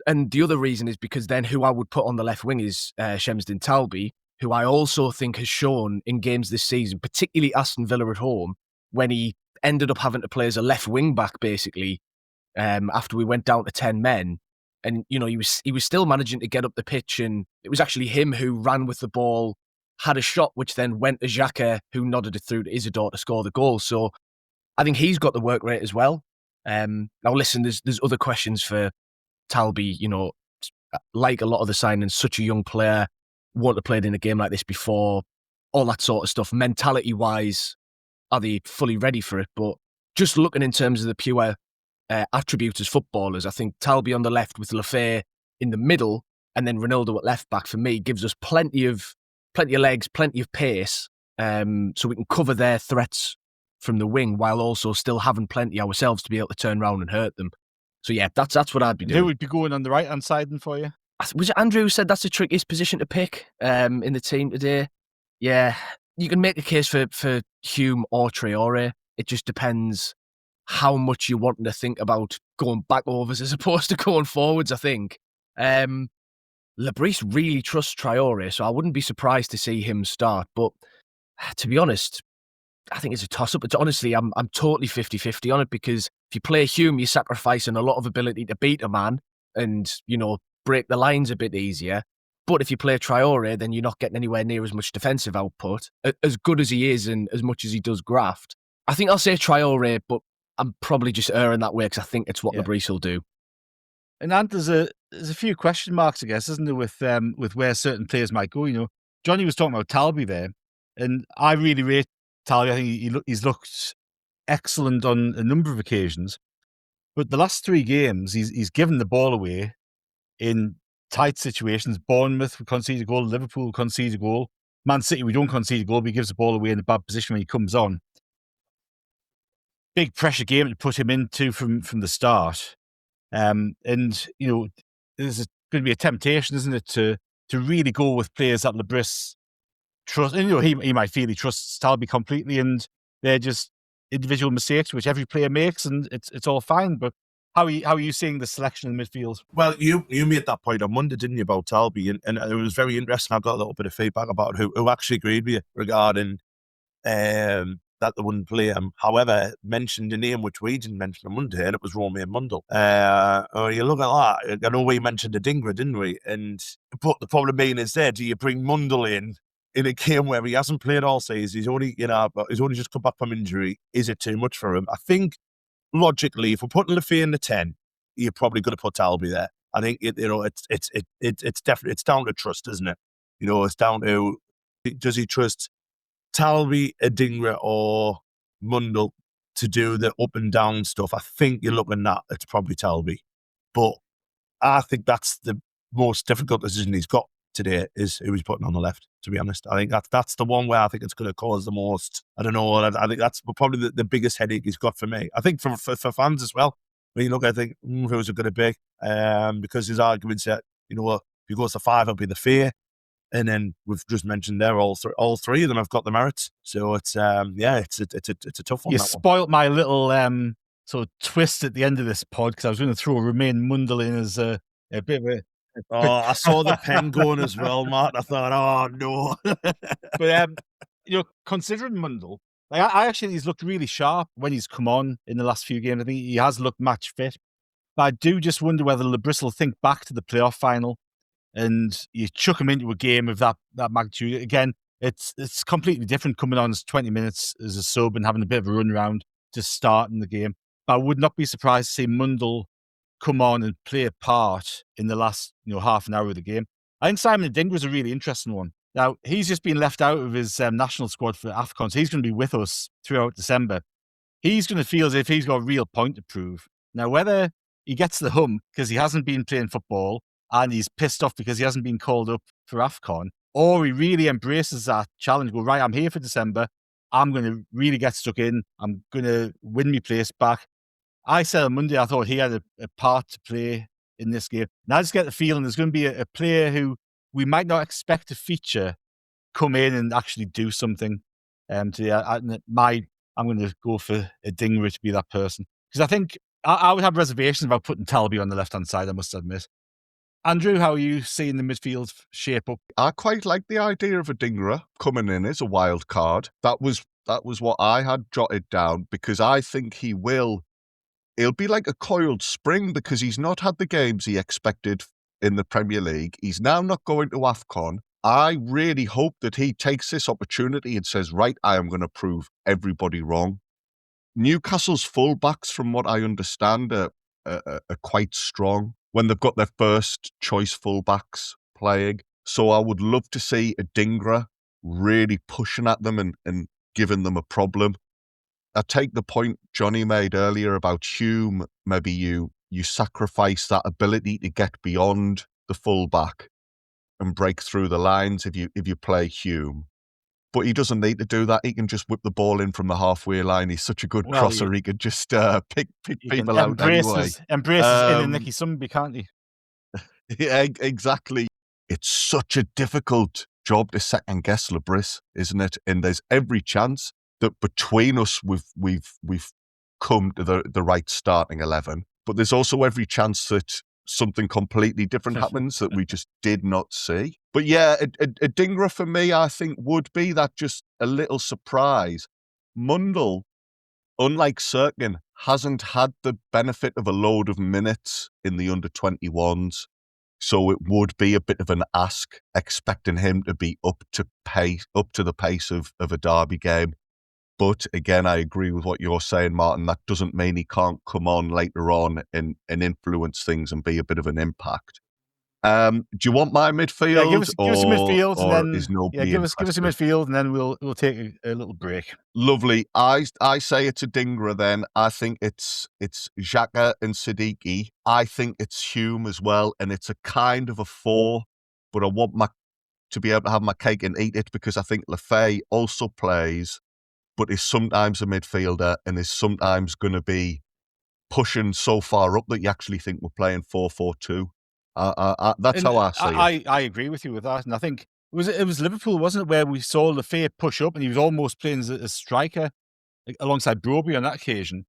And the other reason is because then who I would put on the left wing is Shamsdin Talbi, who I also think has shown in games this season, particularly Aston Villa at home, when he ended up having to play as a left wing back, basically, after we went down to 10 men. And, you know, he was still managing to get up the pitch, and it was actually him who ran with the ball, had a shot, which then went to Xhaka, who nodded it through to Isidore to score the goal. So I think he's got the work rate as well. Now, listen, there's other questions for Talbi. You know, like a lot of the signings, such a young player, won't have played in a game like this before, all that sort of stuff. Mentality-wise, are they fully ready for it? But just looking in terms of the pure attributes as footballers, I think Talbi on the left with Lafay in the middle, and then Ronaldo at left back, for me, gives us plenty of legs, plenty of pace, so we can cover their threats from the wing while also still having plenty ourselves to be able to turn around and hurt them. So yeah, that's what I'd be doing. Who would be going on the right-hand side then for you? Was it Andrew who said that's the trickiest position to pick in the team today? Yeah, you can make a case for Hume or Traore. It just depends how much you're wanting to think about going back overs as opposed to going forwards, I think. Lebris really trusts Traore, so I wouldn't be surprised to see him start. But to be honest, I think it's a toss-up. But honestly, I'm totally 50-50 on it, because if you play Hume, you're sacrificing a lot of ability to beat a man and, you know, break the lines a bit easier. But if you play Traore, then you're not getting anywhere near as much defensive output. As good as he is and as much as he does graft, I think I'll say Traore, but I'm probably just erring that way because I think it's what Lebris will do. And there's a few question marks, I guess, isn't there, with where certain players might go. You know, Jonny was talking about Talbi there, and I really rate Talbi. I think he's looked excellent on a number of occasions, but the last 3 games he's given the ball away in tight situations. Bournemouth, we concede a goal. Liverpool concede a goal. Man City, we don't concede a goal, but he gives the ball away in a bad position when he comes on. Big pressure game to put him into from the start. And, you know, there's going to be a temptation, isn't it, to really go with players that Lebris trust. And, you know, he might feel he trusts Talbi completely, and they're just individual mistakes, which every player makes, and it's all fine. But how are you seeing the selection in the midfield? Well, you made that point on Monday, didn't you, about Talbi? And it was very interesting. I got a little bit of feedback about who actually agreed with you regarding that they wouldn't play him. However, mentioned a name which we didn't mention on Monday, and it was Romain Mundle. You look at that. I know we mentioned Adingra, didn't we? But the problem being is there, do you bring Mundle in a game where he hasn't played all season? He's only just come back from injury. Is it too much for him? I think logically, if we're putting Lafay in the 10, you're probably going to put Talbi there. I think it's definitely, it's down to trust, isn't it? You know, it's down to, does he trust Talbi, Adingra, or Mundle to do the up and down stuff? I think you're looking at it's probably Talbi, but I think that's the most difficult decision he's got today, is who he's putting on the left. To be honest, I think that's the one where I think it's going to cause the most. I don't know. I think that's probably the biggest headache he's got for me. I think for fans as well. When you look, I think who's it going to be? Because his arguments that, you know, if he goes to 5, it'll be the fear. And then we've just mentioned there all three of them have got the merits. So it's it's a tough one. You spoilt my little sort of twist at the end of this pod, because I was going to throw Romain Mundle in as a bit of a. I saw the pen going as well, Matt. I thought, oh no. But you know, considering Mundle, like I actually, he's looked really sharp when he's come on in the last few games. I think he has looked match fit. But I do just wonder whether Lebris will think back to the playoff final, and you chuck him into a game of that magnitude. Again, it's completely different coming on as 20 minutes as a sub and having a bit of a run around to start in the game. But I would not be surprised to see Mundle come on and play a part in the last half an hour of the game. I think Simon Adingra is a really interesting one, Now, he's just been left out of his national squad for AFCON, so he's going to be with us throughout December. He's going to feel as if he's got a real point to prove. Now, whether he gets the hump because he hasn't been playing football and he's pissed off because he hasn't been called up for AFCON, or he really embraces that challenge, go, right, I'm here for December, I'm going to really get stuck in, I'm going to win my place back. I said on Monday I thought he had a part to play in this game. And I just get the feeling there's going to be a player who we might not expect to feature come in and actually do something. Today. I'm going to go for Adingra to be that person. Because I think I would have reservations about putting Talby on the left-hand side, I must admit. Andrew, how are you seeing the midfield shape up? I quite like the idea of Adingra coming in as a wild card. That was what I had jotted down, because I think he'll be like a coiled spring, because he's not had the games he expected in the Premier League. He's now not going to AFCON. I really hope that he takes this opportunity and says, right, I am going to prove everybody wrong. Newcastle's fullbacks, from what I understand, are quite strong when they've got their first choice fullbacks playing. So I would love to see Adingra really pushing at them and giving them a problem. I take the point Jonny made earlier about Hume. Maybe you sacrifice that ability to get beyond the fullback and break through the lines if you play Hume. But he doesn't need to do that. He can just whip the ball in from the halfway line. He's such a good crosser. He could just pick people out anyway. Embraces in and Nicky Sumby, can't he? Yeah, exactly. It's such a difficult job to second guess Lebris, isn't it? And there's every chance that between us we've come to the right starting 11. But there's also every chance that something completely different happens that we just did not see. But yeah, Adingra for me, I think, would be that just a little surprise. Mundle, unlike Sirkin, hasn't had the benefit of a load of minutes in the under-21s. So it would be a bit of an ask, expecting him to be up to the pace of a derby game. But again, I agree with what you're saying, Martin. That doesn't mean he can't come on later on and influence things and be a bit of an impact. Do you want my midfield? Yeah, give us a midfield, and then give us a midfield, and then we'll take a little break. Lovely. I say it's Adingra. Then I think it's Xhaka and Siddiqui. I think it's Hume as well, and it's a kind of a 4. But I want to be able to have my cake and eat it, because I think Lefay also plays, but is sometimes a midfielder and is sometimes going to be pushing so far up that you actually think we're playing 4-4-2. That's how I see it. I agree with you with that. And I think it was Liverpool, wasn't it, where we saw Lefay push up and he was almost playing as a striker alongside Broby on that occasion.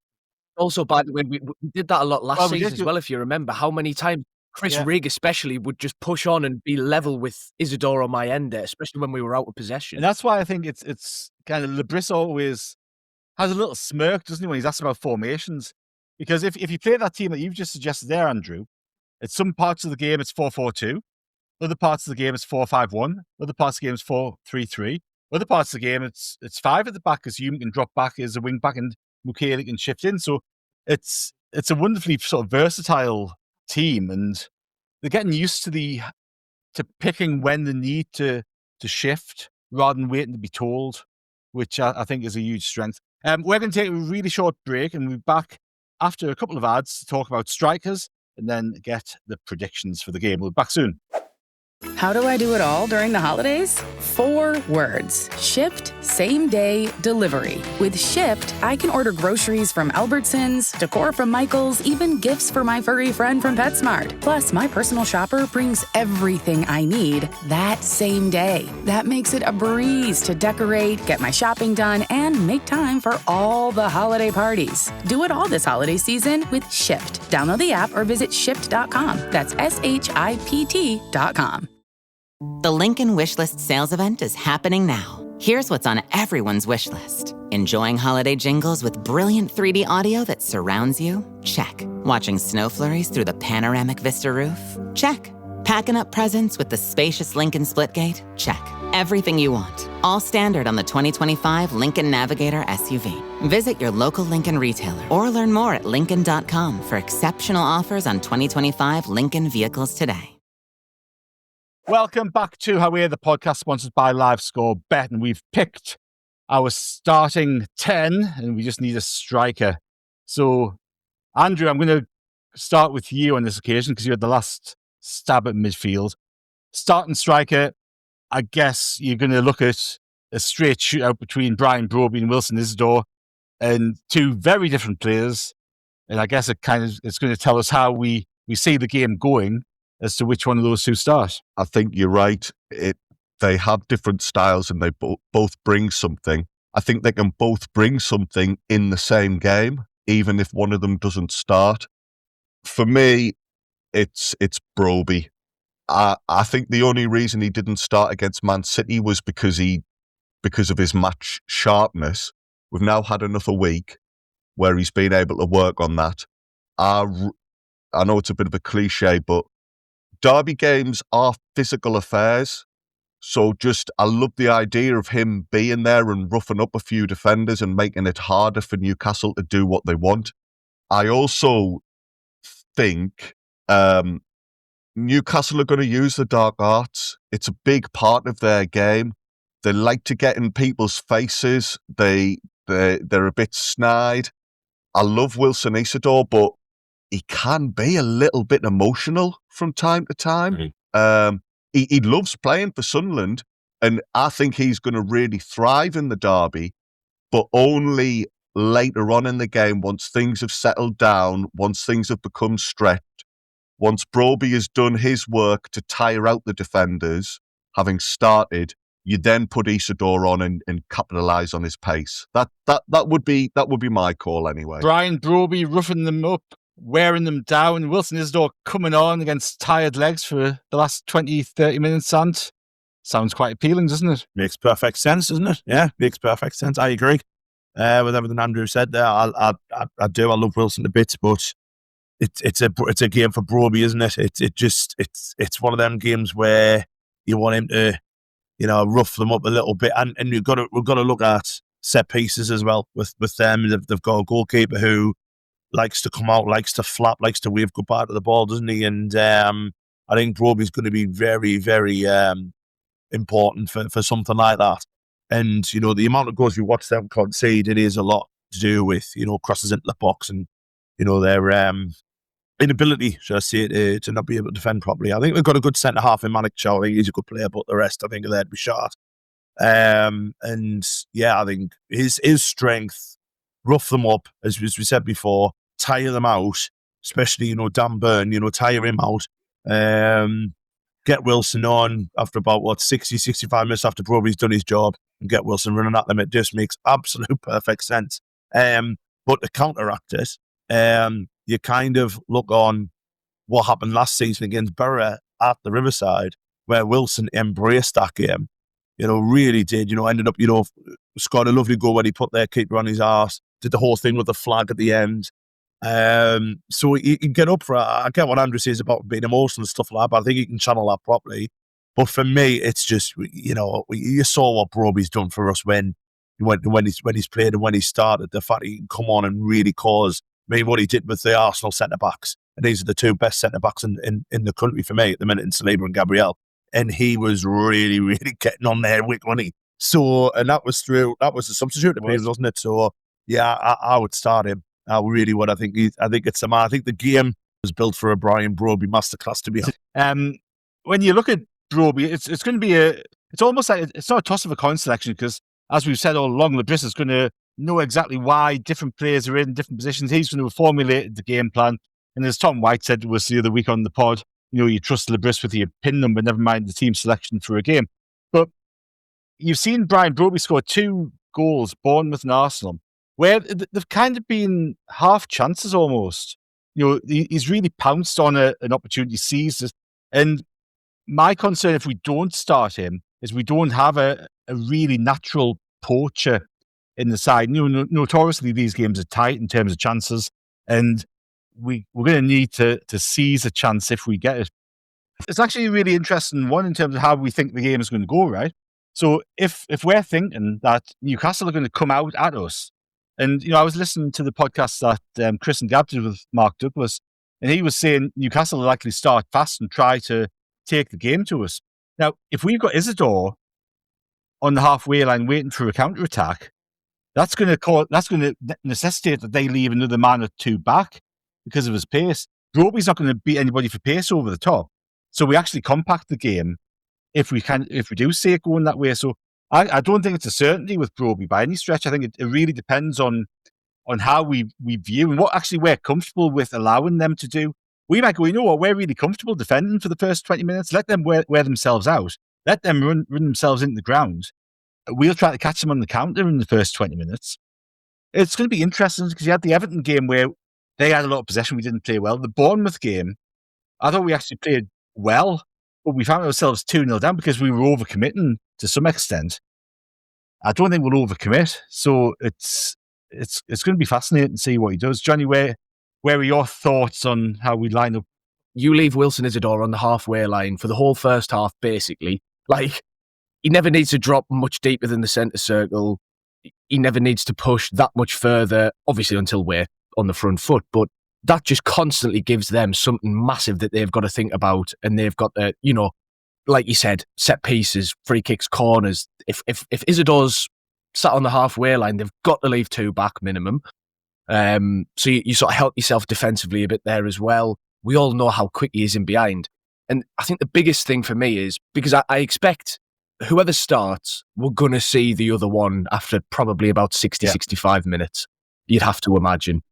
Also, by the way, we did that a lot last season as well, if you remember, how many times Chris Rigg especially would just push on and be level with Isidore on my end there, especially when we were out of possession. And that's why I think it's kind of Lebris always has a little smirk, doesn't he, when he's asked about formations? Because if you play that team that you've just suggested there, Andrew, at some parts of the game it's 4-4-2, other parts of the game it's 4-5-1, other parts of the game it's 4-3-3, other parts of the game it's 5 at the back, because Hume can drop back as a wing back and Mukiele can shift in. So it's a wonderfully sort of versatile team, and they're getting used to picking when they need to shift rather than waiting to be told, which I think is a huge strength. We're going to take a really short break, and we'll be back after a couple of ads to talk about strikers and then get the predictions for the game. We'll be back soon. How do I do it all during the holidays? 4 words. Shipped, same day, delivery. With Shipped, I can order groceries from Albertsons, decor from Michael's, even gifts for my furry friend from PetSmart. Plus, my personal shopper brings everything I need that same day. That makes it a breeze to decorate, get my shopping done, and make time for all the holiday parties. Do it all this holiday season with Shipped. Download the app or visit Shipped.com. That's SHIPT.com. The Lincoln Wishlist sales event is happening now. Here's what's on everyone's wish list. Enjoying holiday jingles with brilliant 3D audio that surrounds you? Check. Watching snow flurries through the panoramic Vista roof? Check. Packing up presents with the spacious Lincoln Splitgate? Check. Everything you want. All standard on the 2025 Lincoln Navigator SUV. Visit your local Lincoln retailer or learn more at Lincoln.com for exceptional offers on 2025 Lincoln vehicles today. Welcome back to Haway The Podcast, sponsored by LiveScore Bet, and we've picked our starting 10, and we just need a striker. So, Andrew, I'm going to start with you on this occasion because you had the last stab at midfield. Starting striker, I guess you're going to look at a straight shootout between Brian Broby and Wilson Isidore, and two very different players. And I guess it's going to tell us how we see the game going as to which one of those two start. I think you're right. They have different styles and they both bring something. I think they can both bring something in the same game, even if one of them doesn't start. For me, it's Broby. I think the only reason he didn't start against Man City was because of his match sharpness. We've now had another week where he's been able to work on that. I know it's a bit of a cliche, but derby games are physical affairs. So I love the idea of him being there and roughing up a few defenders and making it harder for Newcastle to do what they want. I also think Newcastle are going to use the dark arts. It's a big part of their game. They like to get in people's faces. They're a bit snide. I love Wilson Isidore, but he can be a little bit emotional from time to time. Mm-hmm. He loves playing for Sunderland, and I think he's going to really thrive in the derby, but only later on in the game, once things have settled down, once things have become stretched, once Broby has done his work to tire out the defenders, having started, you then put Isidore on and capitalise on his pace. That would be my call anyway. Brian Broby roughing them up, wearing them down. Wilson Isidore coming on against tired legs for the last 20, 30 minutes. And sounds quite appealing, doesn't it? Makes perfect sense, doesn't it? Yeah, makes perfect sense. I agree with everything Andrew said there. I do. I love Wilson a bit, but it's a game for Broby, isn't it? It's one of them games where you want him to, rough them up a little bit, and we've got to look at set pieces as well with them. They've got a goalkeeper who likes to come out, likes to flap, likes to wave goodbye to the ball, doesn't he? And I think Broby's going to be very, very important for something like that. And, the amount of goals we watch them concede, it is a lot to do with, crosses into the box and, their inability, should I say, to not be able to defend properly. I think we've got a good centre-half in MATCHDAY. I think he's a good player, but the rest, I think, are there to be shot. And, yeah, I think his strength, rough them up, as we said before, tire them out, especially, Dan Burn, tire him out. Get Wilson on after about, 60, 65 minutes after Broby's done his job, and get Wilson running at them. It just makes absolute perfect sense. But to counteract it, you kind of look on what happened last season against Borough at the Riverside, where Wilson embraced that game, really did, ended up, scored a lovely goal when he put their keeper on his arse, did the whole thing with the flag at the end. So he can get up for it. I get what Andrew says about being emotional and stuff like that, but I think he can channel that properly. But for me, it's just, you saw what Broby's done for us when he's played and when he started. The fact he can come on and really cause, what he did with the Arsenal centre-backs. And these are the two best centre-backs in the country for me at the minute, in Saliba and Gabriel. And he was really, really getting on there with money. So, and that was the substitute, wasn't it? So, yeah, I would start him. I really would. I think it's a man. I think the game was built for a Brian Broby masterclass, to be honest. When you look at Broby, it's going to be it's almost like, it's not a toss of a coin selection, because as we've said all along, Lebris is going to know exactly why different players are in different positions. He's going to have formulated the game plan. And as Tom White said to us the other week on the pod, you trust Lebris with your pin number, never mind the team selection for a game. But you've seen Brian Broby score 2 goals, Bournemouth and Arsenal, where they've kind of been half chances almost. He's really pounced on an opportunity, seized it. And my concern, if we don't start him, is we don't have a really natural poacher in the side. Notoriously, these games are tight in terms of chances, and we're going to need to seize a chance if we get it. It's actually a really interesting one in terms of how we think the game is going to go, right? So if we're thinking that Newcastle are going to come out at us, and I was listening to the podcast that Chris and Gab did with Mark Douglas, and he was saying Newcastle will likely start fast and try to take the game to us. Now, if we've got Isidore on the halfway line waiting for a counter-attack, that's going to necessitate that they leave another man or two back because of his pace. Broby's not going to beat anybody for pace over the top. So we actually compact the game if we do see it going that way. So I don't think it's a certainty with Broby by any stretch. I think it really depends on how we view and what actually we're comfortable with allowing them to do. We might go, you know what, we're really comfortable defending for the first 20 minutes. Let them wear themselves out. Let them run themselves into the ground. We'll try to catch them on the counter in the first 20 minutes. It's going to be interesting because you had the Everton game where they had a lot of possession. We didn't play well. The Bournemouth game, I thought we actually played well, but we found ourselves 2-0 down because we were overcommitting to some extent. I don't think we'll overcommit. So it's going to be fascinating to see what he does. Jonny, where are your thoughts on how we line up? You leave Wilson Isidore on the halfway line for the whole first half, basically. Like, he never needs to drop much deeper than the centre circle. He never needs to push that much further, obviously until we're on the front foot. But that just constantly gives them something massive that they've got to think about. And they've got to, like you said, set pieces, free kicks, corners. If Isidore's sat on the halfway line, they've got to leave two back minimum. So you sort of help yourself defensively a bit there as well. We all know how quick he is in behind. And I think the biggest thing for me is, because I expect whoever starts, we're going to see the other one after probably about 65 minutes, you'd have to imagine.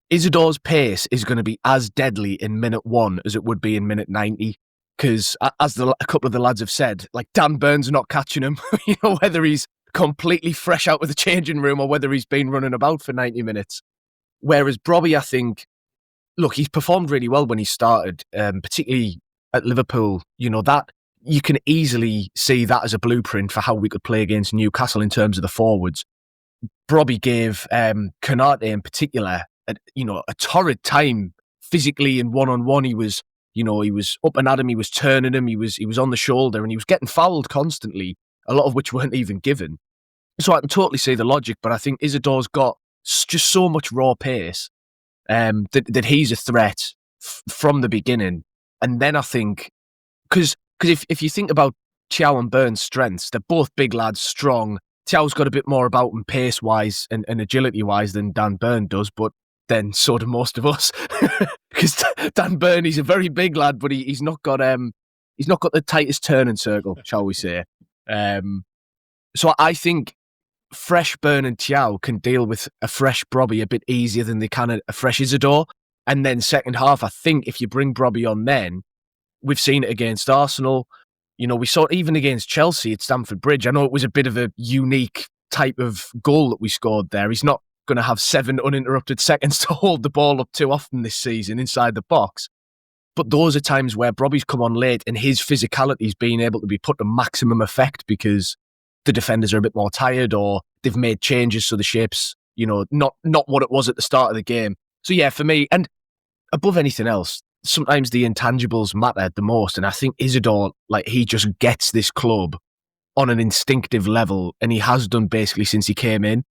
Isidore's pace is going to be as deadly in minute 1 as it would be in minute 90. Because as a couple of the lads have said, like, Dan Burns not catching him, whether he's completely fresh out of the changing room or whether he's been running about for 90 minutes. Whereas Broby, I think, look, he's performed really well when he started, particularly at Liverpool. That you can easily see that as a blueprint for how we could play against Newcastle in terms of the forwards. Broby gave Konate in particular, a torrid time physically in one-on-one. He was up and at him, he was turning him, he was on the shoulder, and he was getting fouled constantly, a lot of which weren't even given. So I can totally see the logic, but I think Isidore's got just so much raw pace that he's a threat from the beginning. And then I think, because if you think about Thiaw and Burns' strengths, they're both big lads, strong. Thiaw's got a bit more about him pace-wise and agility-wise than Dan Burn does, but then so do most of us. Because Dan Burn, he's a very big lad, but he's not got the tightest turning circle, shall we say. So I think fresh Burn and Thiaw can deal with a fresh Broby a bit easier than they can a fresh Isidore. And then second half, I think if you bring Broby on then, we've seen it against Arsenal. We saw it even against Chelsea at Stamford Bridge. I know it was a bit of a unique type of goal that we scored there. He's not going to have 7 uninterrupted seconds to hold the ball up too often this season inside the box. But those are times where Broby's come on late and his physicality's been able to be put to maximum effect because the defenders are a bit more tired or they've made changes so the shape's, not what it was at the start of the game. So yeah, for me, and above anything else, sometimes the intangibles matter the most. And I think Isidore, he just gets this club on an instinctive level, and he has done basically since he came in.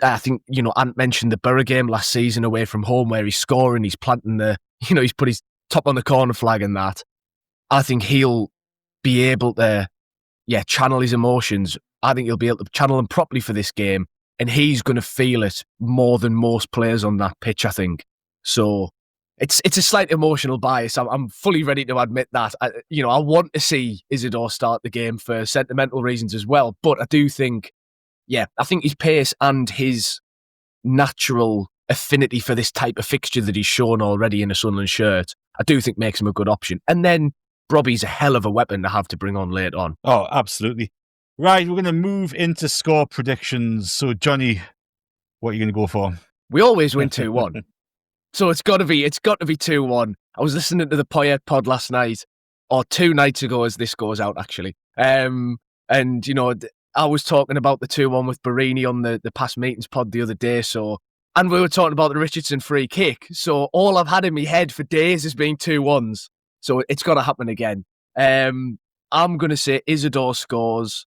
I think, Ant mentioned the Borough game last season away from home where he's scoring, he's planting he's put his top on the corner flag and that. I think he'll be able to, channel his emotions. I think he'll be able to channel them properly for this game, and he's going to feel it more than most players on that pitch, I think. So it's a slight emotional bias. I'm fully ready to admit that. I want to see Isidore start the game for sentimental reasons as well, but I do think, I think his pace and his natural affinity for this type of fixture that he's shown already in a Sunderland shirt, I do think makes him a good option. And then Broby's a hell of a weapon to have to bring on late on. Oh, absolutely. Right, we're going to move into score predictions. So, Jonny, what are you going to go for? We always win 2-1. So it's got to be 2-1. I was listening to the Poyet pod last night, or 2 nights ago as this goes out, actually. And, I was talking about the 2-1 with Barini on the past meetings pod the other day. And we were talking about the Richardson free kick. So all I've had in my head for days has been 2-1s. So it's got to happen again. I'm going to say Isidore scores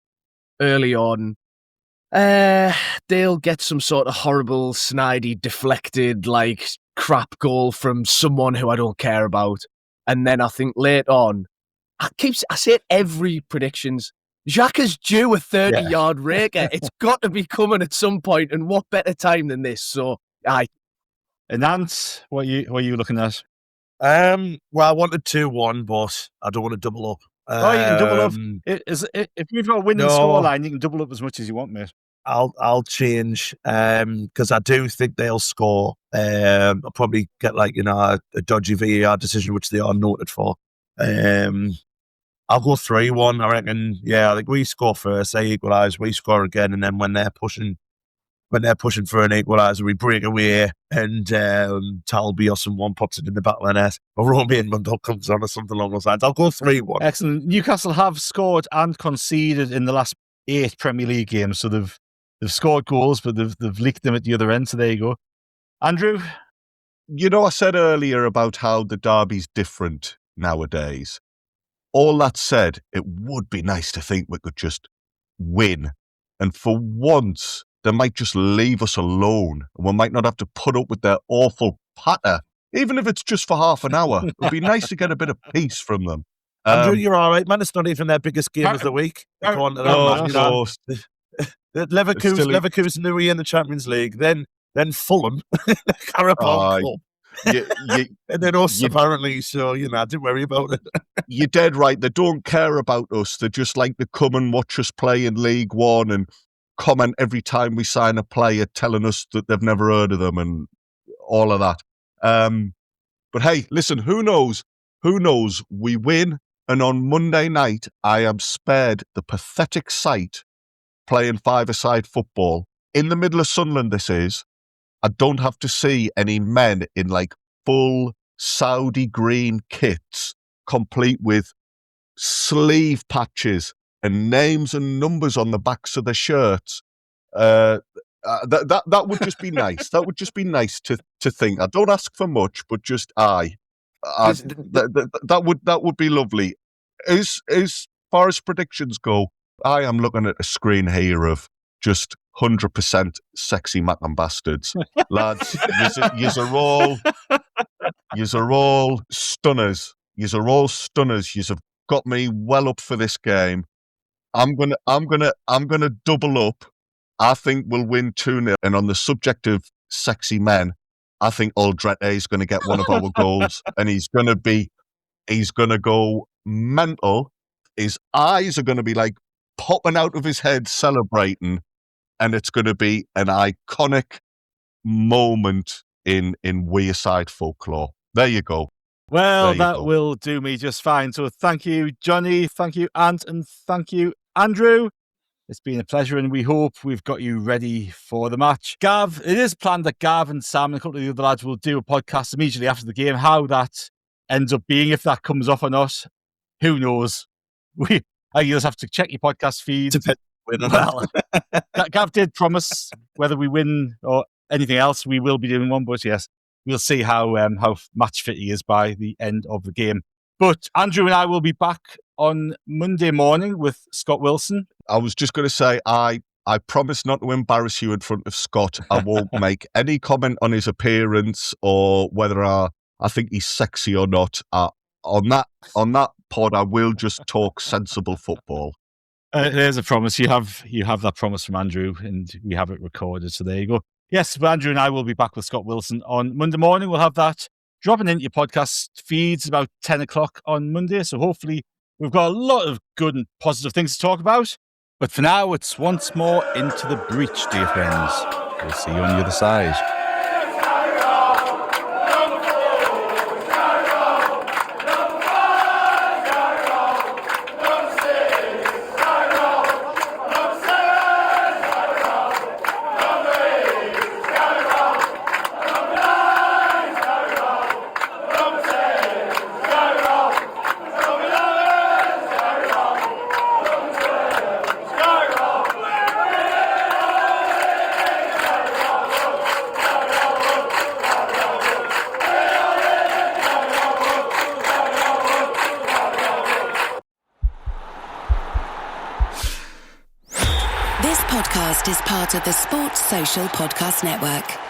early on. They'll get some sort of horrible, snidey, deflected, crap goal from someone who I don't care about. And then I think late on, I say it every predictions. Xhaka's due a 30-yard raker. It's got to be coming at some point, and what better time than this? So, aye. And Ant, what are you looking at? Well, I wanted 2-1, but I don't want to double up. You can double up. If you've got a winning scoreline, you can double up as much as you want, mate. I'll change because I do think they'll score. I'll probably get a dodgy VAR decision, which they are noted for. I'll go 3-1. I reckon. Yeah, I think we score first. They equalise. We score again, and then when they're pushing for an equaliser, we break away, and Talby or someone pops it in the back of the net, or Romain Mundell comes on or something along those lines. I'll go 3-1. Excellent. Newcastle have scored and conceded in the last 8 Premier League games, so they've scored goals, but they've leaked them at the other end. So there you go, Andrew. I said earlier about how the derby's different nowadays. All that said, it would be nice to think we could just win. And for once, they might just leave us alone. And we might not have to put up with their awful patter, even if it's just for half an hour. It would be nice to get a bit of peace from them. Andrew, you're all right, man. It's not even their biggest game of the week. Go on to that, Leverkusen who were in the Champions League, then Fulham, Carabao Club. And then us, apparently, so, don't worry about it. You're dead right. They don't care about us. They just like to come and watch us play in League One and comment every time we sign a player telling us that they've never heard of them and all of that. But hey, listen, who knows? Who knows? We win, and on Monday night, I am spared the pathetic sight playing five-a-side football in the middle of Sunderland, this is. I don't have to see any men in full Saudi green kits, complete with sleeve patches and names and numbers on the backs of their shirts. That would just be nice. That would just be nice to think. I don't ask for much, but just that would be lovely. As far as predictions go, I am looking at a screen here of just 100% sexy Macklin bastards. Lads, yous are all stunners. Yous are all stunners. Yous have got me well up for this game. I'm gonna double up. I think we'll win 2-0. And on the subject of sexy men, I think Aldrete is going to get one of our goals, and he's going to go mental. His eyes are going to be popping out of his head celebrating, and it's going to be an iconic moment in Wearside folklore. There you go. Well, that will do me just fine. So thank you, Jonny. Thank you, Ant. And thank you, Andrew. It's been a pleasure, and we hope we've got you ready for the match. Gav, it is planned that Gav and Sam and a couple of the other lads will do a podcast immediately after the game. How that ends up being, if that comes off or not, who knows? You just have to check your podcast feed. Well, Gav did promise whether we win or anything else, we will be doing one. But yes, we'll see how match fit he is by the end of the game. But Andrew and I will be back on Monday morning with Scott Wilson. I was just going to say, I promise not to embarrass you in front of Scott. I won't make any comment on his appearance or whether I think he's sexy or not. On that pod, I will just talk sensible football. There's a promise. You have that promise from Andrew, and we have it recorded. So there you go. Yes, but Andrew and I will be back with Scott Wilson on Monday morning. We'll have that dropping into your podcast feeds about 10 o'clock on Monday. So hopefully we've got a lot of good and positive things to talk about. But for now, it's once more into the breach, dear friends. We'll see you on the other side. This podcast is part of the Sports Social Podcast Network.